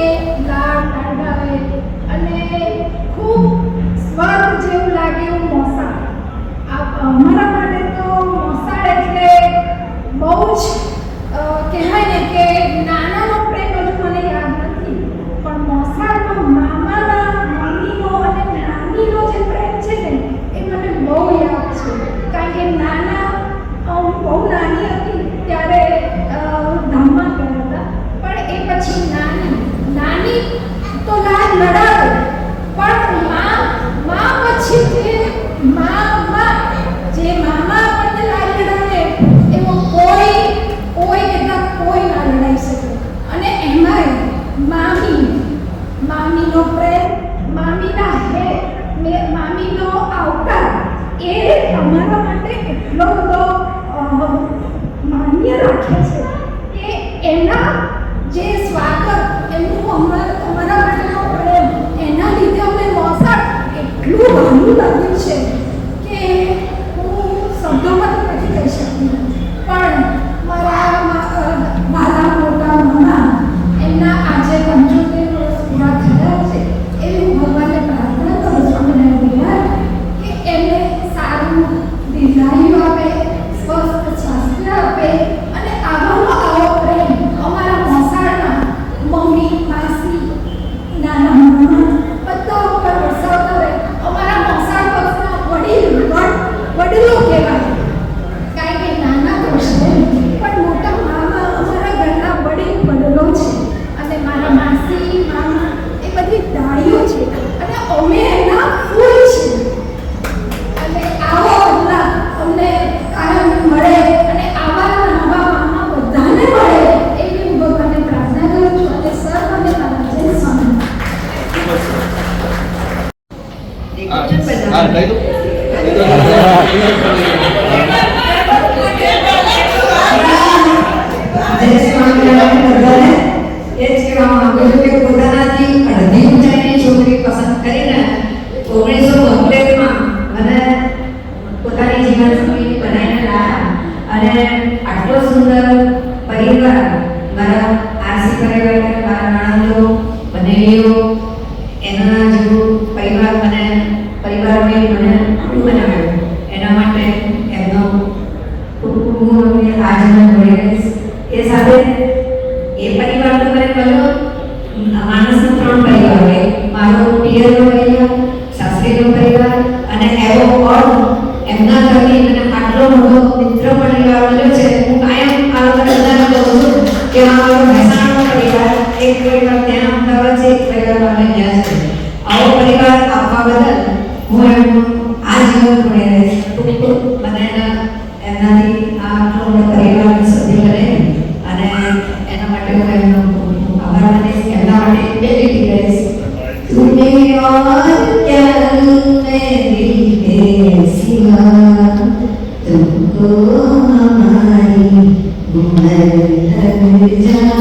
લાડ લાડાવે અને ખૂબ સ્વર્ગ જેવું લાગે એવું મોસા. અમારા માટે તો મોસાળ એટલે બહુ જ કહેવાય ને કે નાનાનો પ્રેમ હજુ મને યાદ નથી, પણ મોસાળનો મામાના મમ્મીનો અને નાનીનો જે પ્રેમ છે ને એ મને બહુ યાદ છે. કારણ કે નાના હું બહુ નાની હતી ત્યારે ધામમાં ગયા હતા, પણ એ પછી નાની તો લાડ લડાવે, પણ માં પછી મામા આપણને લાડ લડાવે એવો કોઈ કરતા કોઈ ના લડાઈ શકે. અને એમાંય મામીનો પ્રેમ, મામીનો આવકાર એ અમારા માટે એટલો બધો માન્ય રાખે છે કે એના જે સ્વાગત, એમનું અમારા માટેનો પ્રેમ, એના લીધે અમને મોસાળ એટલું ભારું લાગ્યું છે કે હું શબ્દોમાં નથી કહી શકતી. પણ મારા મારા મોટા મામા એમના આજે 75 વર્ષ પૂરા થયા છે. એવી હું ભગવાનને પ્રાર્થના કરું સ્વામિનારાયણ કે એમને સારું દીર્ઘાયુ આપે, સ્વસ્થ સ્વાસ્થ્ય આપે અને આવો પ્રેમ અમારા મોસાળના મમ્મી, માસી, નાના મામા બધા ઉપર વરસાવતા રહે. અમારા મોસાળ પક્ષના વડીલો કહેવાય, કારણ કે નાના તો છે પણ મોટા મામા અમારા ઘરના વડીલો છે. અને મારા માસી, મામા એ બધી દાળીઓ છે અને અમે એના ફૂલ છે. અને આવો અલ્લાહ અમને કાયમ મળે અને આવા નવા મામા બધાને મળે એવી હું ભગવાનને પ્રાર્થના કરું છું. અને સર્વને મારા જય છોકરી પસંદ કરીને 1972 મને પોતાની જીવનસંગી બનાવીને લાવ્યા. અને આટલો સુંદર પરિવાર, મારા આરસી પરિવાર, મારા નણંદો, બનેવીઓ, એના જેવું પરિવારોએ મને બનાવ્યો. એના માટે એમનો ખૂબ આજનો મળી રહીશ. એ સાથે એ પરિવાર તો મને મળ્યો, માણસનો 3 પરિવાર હોય. મારો પિયરનો પરિવાર, સાસરીનો પરિવાર અને એવો પણ એમના થકી મને આટલો મોટો મિત્ર પરિવાર મળ્યો છે. હું કાયમ આ બધાને કહું છું કે મારો મહેસાણાનો પરિવાર, એક પરિવાર ત્યાં અમદાવાદ છે, એક પરિવાર મારે ત્યાં છે. આવો પરિવાર આપવા બદલ હું એમનું આજીવન ઋણી રહીશ. મને એમનાથી આ આટલો મોટો પરિવારનો સભ્ય બને અને એના માટે હું એમનો આભાર માનીશ. એમના માટે બે લીટી રહીશ. तूने और क्या मेरी सिवा तुमको हमारी उम्र लग जाए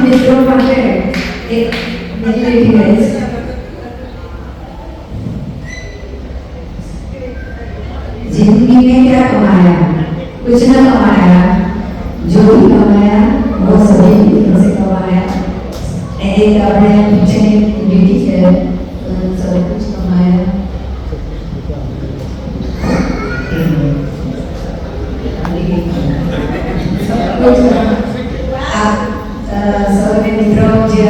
मित्रों માટે એક લીટી રહીશ. जिंदगी में क्या कमाया, कुछ न कमाया, जो भी कमाया वो सभी मित्रों से कमाया. एक अपने पीछे ड्यूटी है, सब कुछ कमाया. आप સૌને મિત્રો જે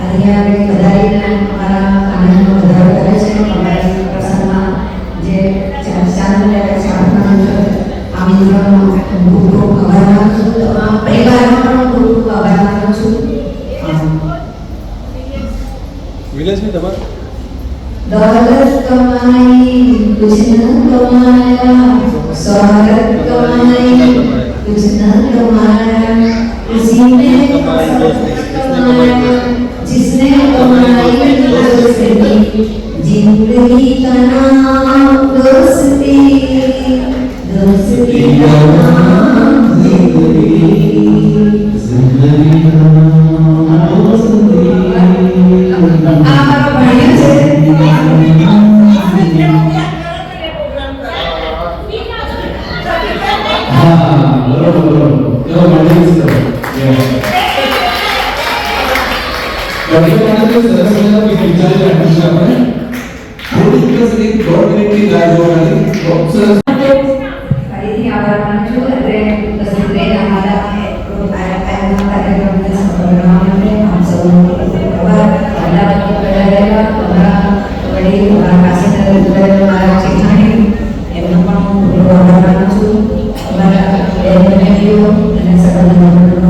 અહીંયા વધારીને અમારા આનંદનો વધારો કરે છે. અમારા પ્રસંગમાં જે ચાંદને સ્થાપના છે, આ મિત્રોનો ખૂબ ખૂબ આભાર માનું છું. તમામ પરિવારનો પણ ખૂબ ખૂબ આભાર માનું છું. વિલાસભાઈ તમારે दौलत कमाई कुछ न कमाया, शोहरत कमाई कुछ न कमाया, उसी में जिंदगी का नाम दोस्ती, दोस्ती का नाम जिंदगी, जिंदगी का नाम दोस्ती। आप बढ़िया से ફરીથી આભાર માનું છું એટલે તસવીર અમારા આજના કાર્યક્રમને સફળ બનાવવા માટે આપ સૌનો આભાર. અમારા વડીલ મારા પાસે મારા ચેતનાણી એમનો પણ હું આભાર માનું છું. અમારા બહેનોને અને સગા મંડળનો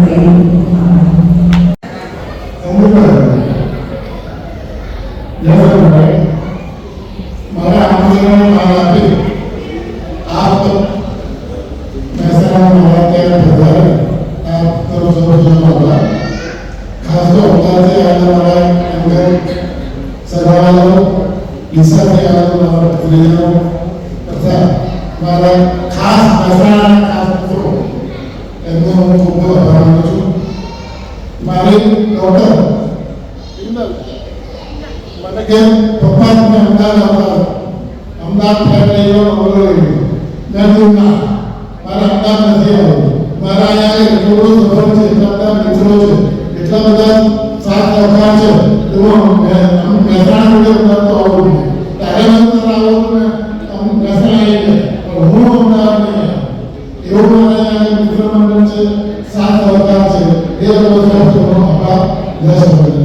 મારા આંદોલન આપી આપ મહેસાણા મહારાજ પ્રધાન આપ કરો સર્વજનો ખાસ તો અમદાવાદથી આવેલા મારા અંગત સગાવાલો ડીસાથી આવેલા મારા પરિજનો તથા મારા ખાસ મહેસાણાના ખાસ મિત્રો એમનો હું ખૂબ ખૂબ આભાર માનું છું. મારી ડોટર મને કે પપ્પા તમે અમદાવાદ ફેમિલીનો અવલો લઈ મેં કીધું ના મારા અમદાવાદ નથી આવ્યો. મારા અહીંયા એટલો બધો સફર છે, એટલા બધા મિત્રો છે, એટલા બધા સાથ સહકાર છે તો મહેસાણા જોડે તો આવું નહીં. તારે અંતર આવો તો મહેસાણા આવી જાય પણ હું અમદાવાદ નહીં આવ્યો. એવું મારા અહીંયા મિત્ર મંડળ છે, સાથ સહકાર છે, એ બધો આભાર. જય શ્રી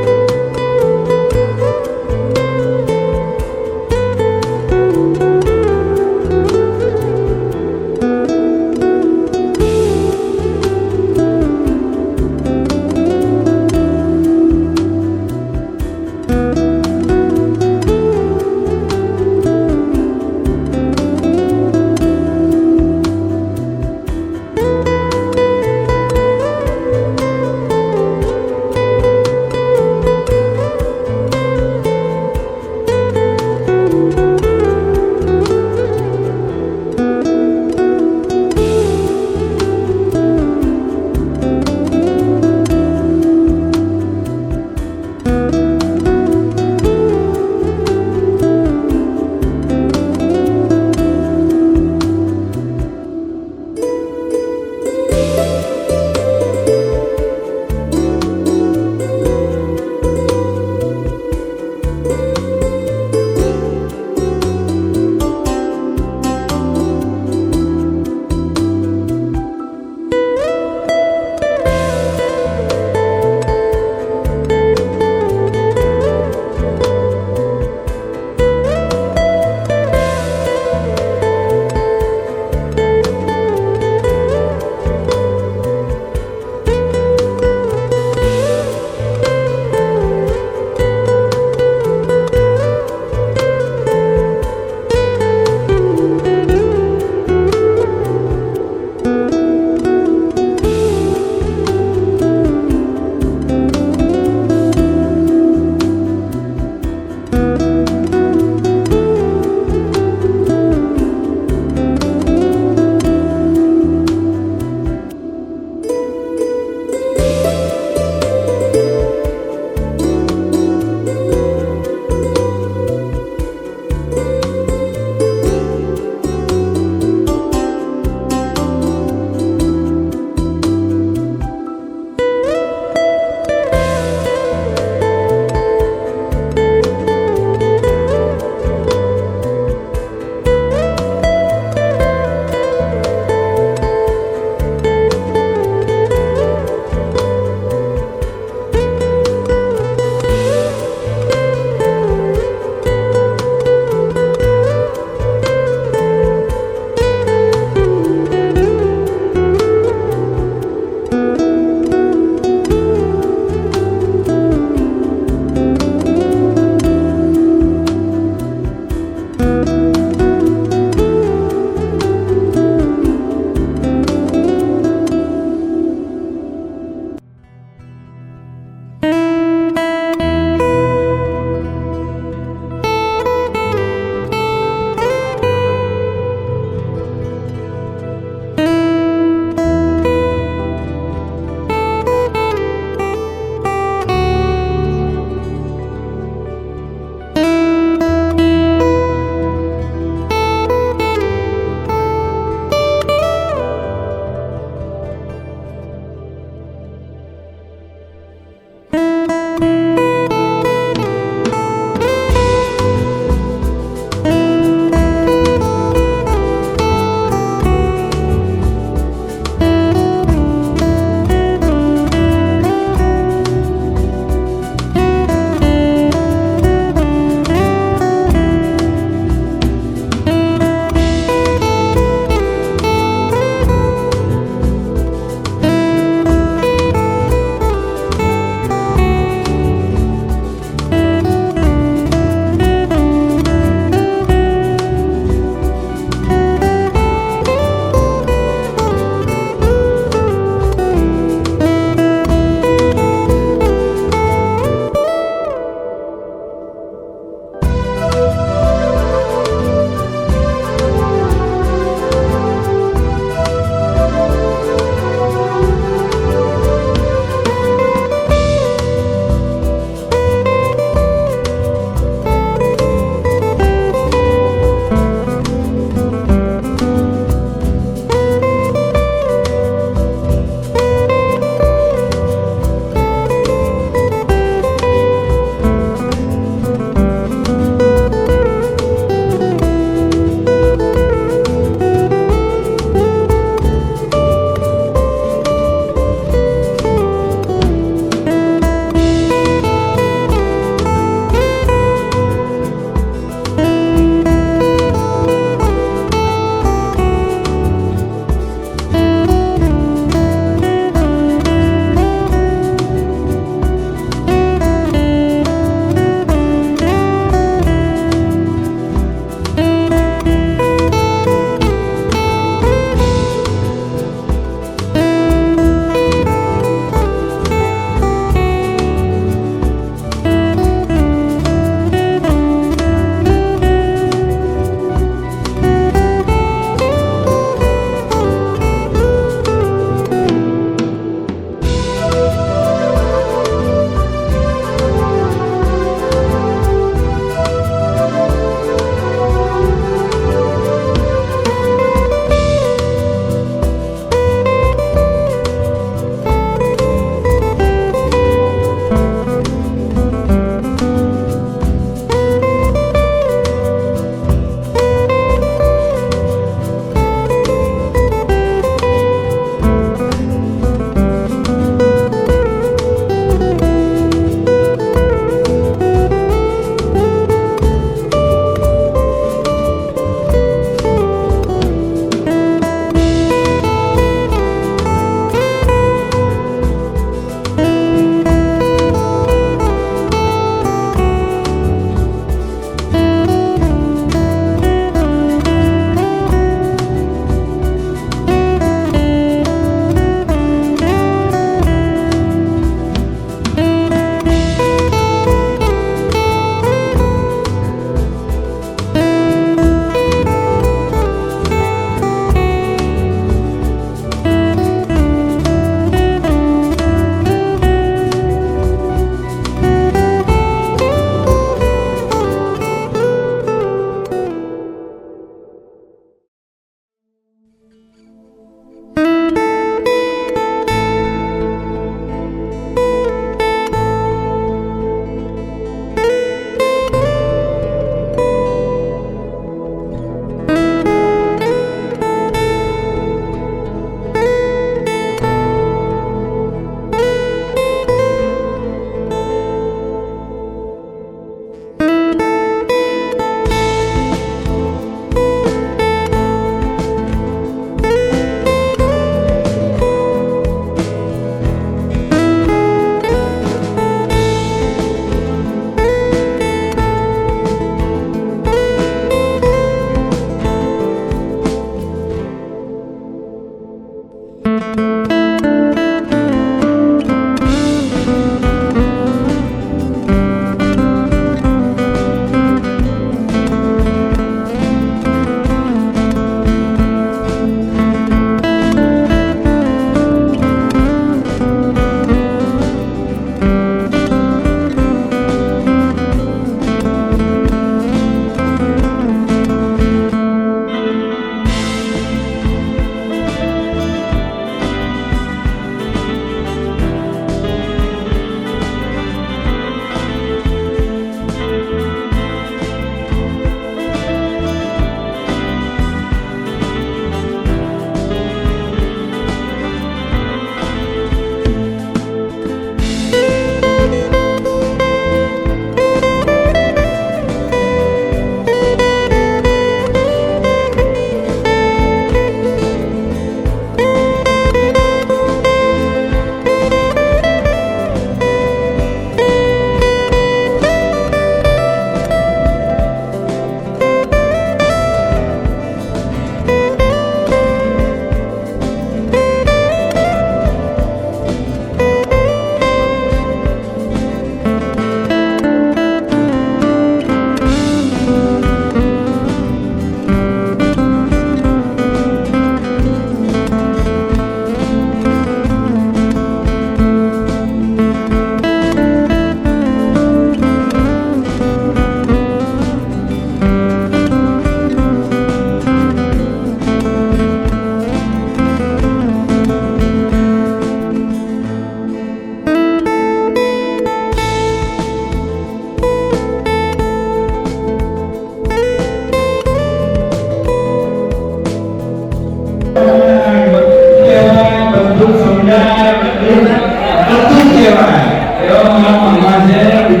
કેવા મારા મામા છે પ્યારા મામા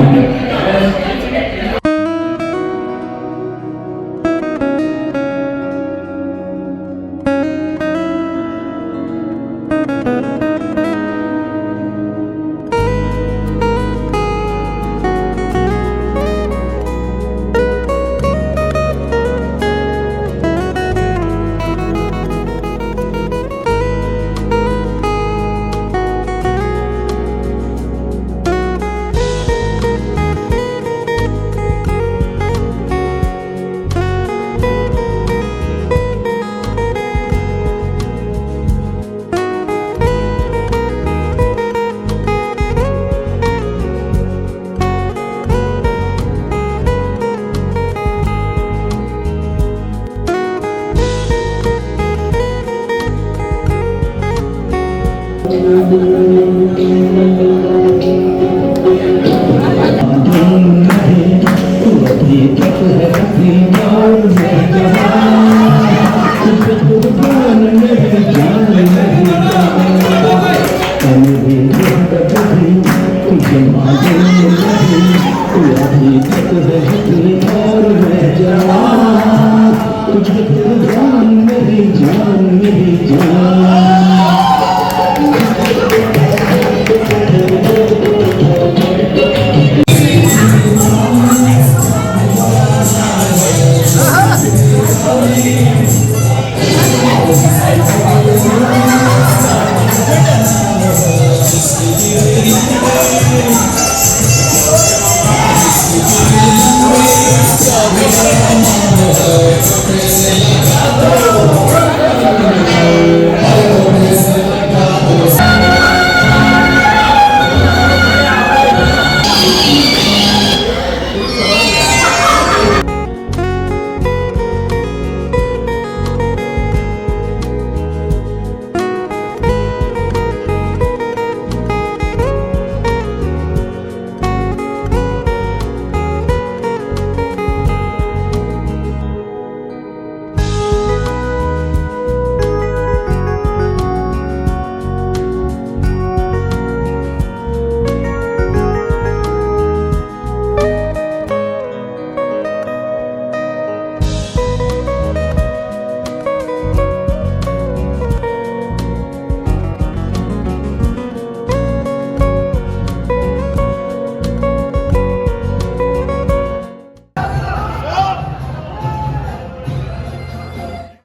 છે मेरी जान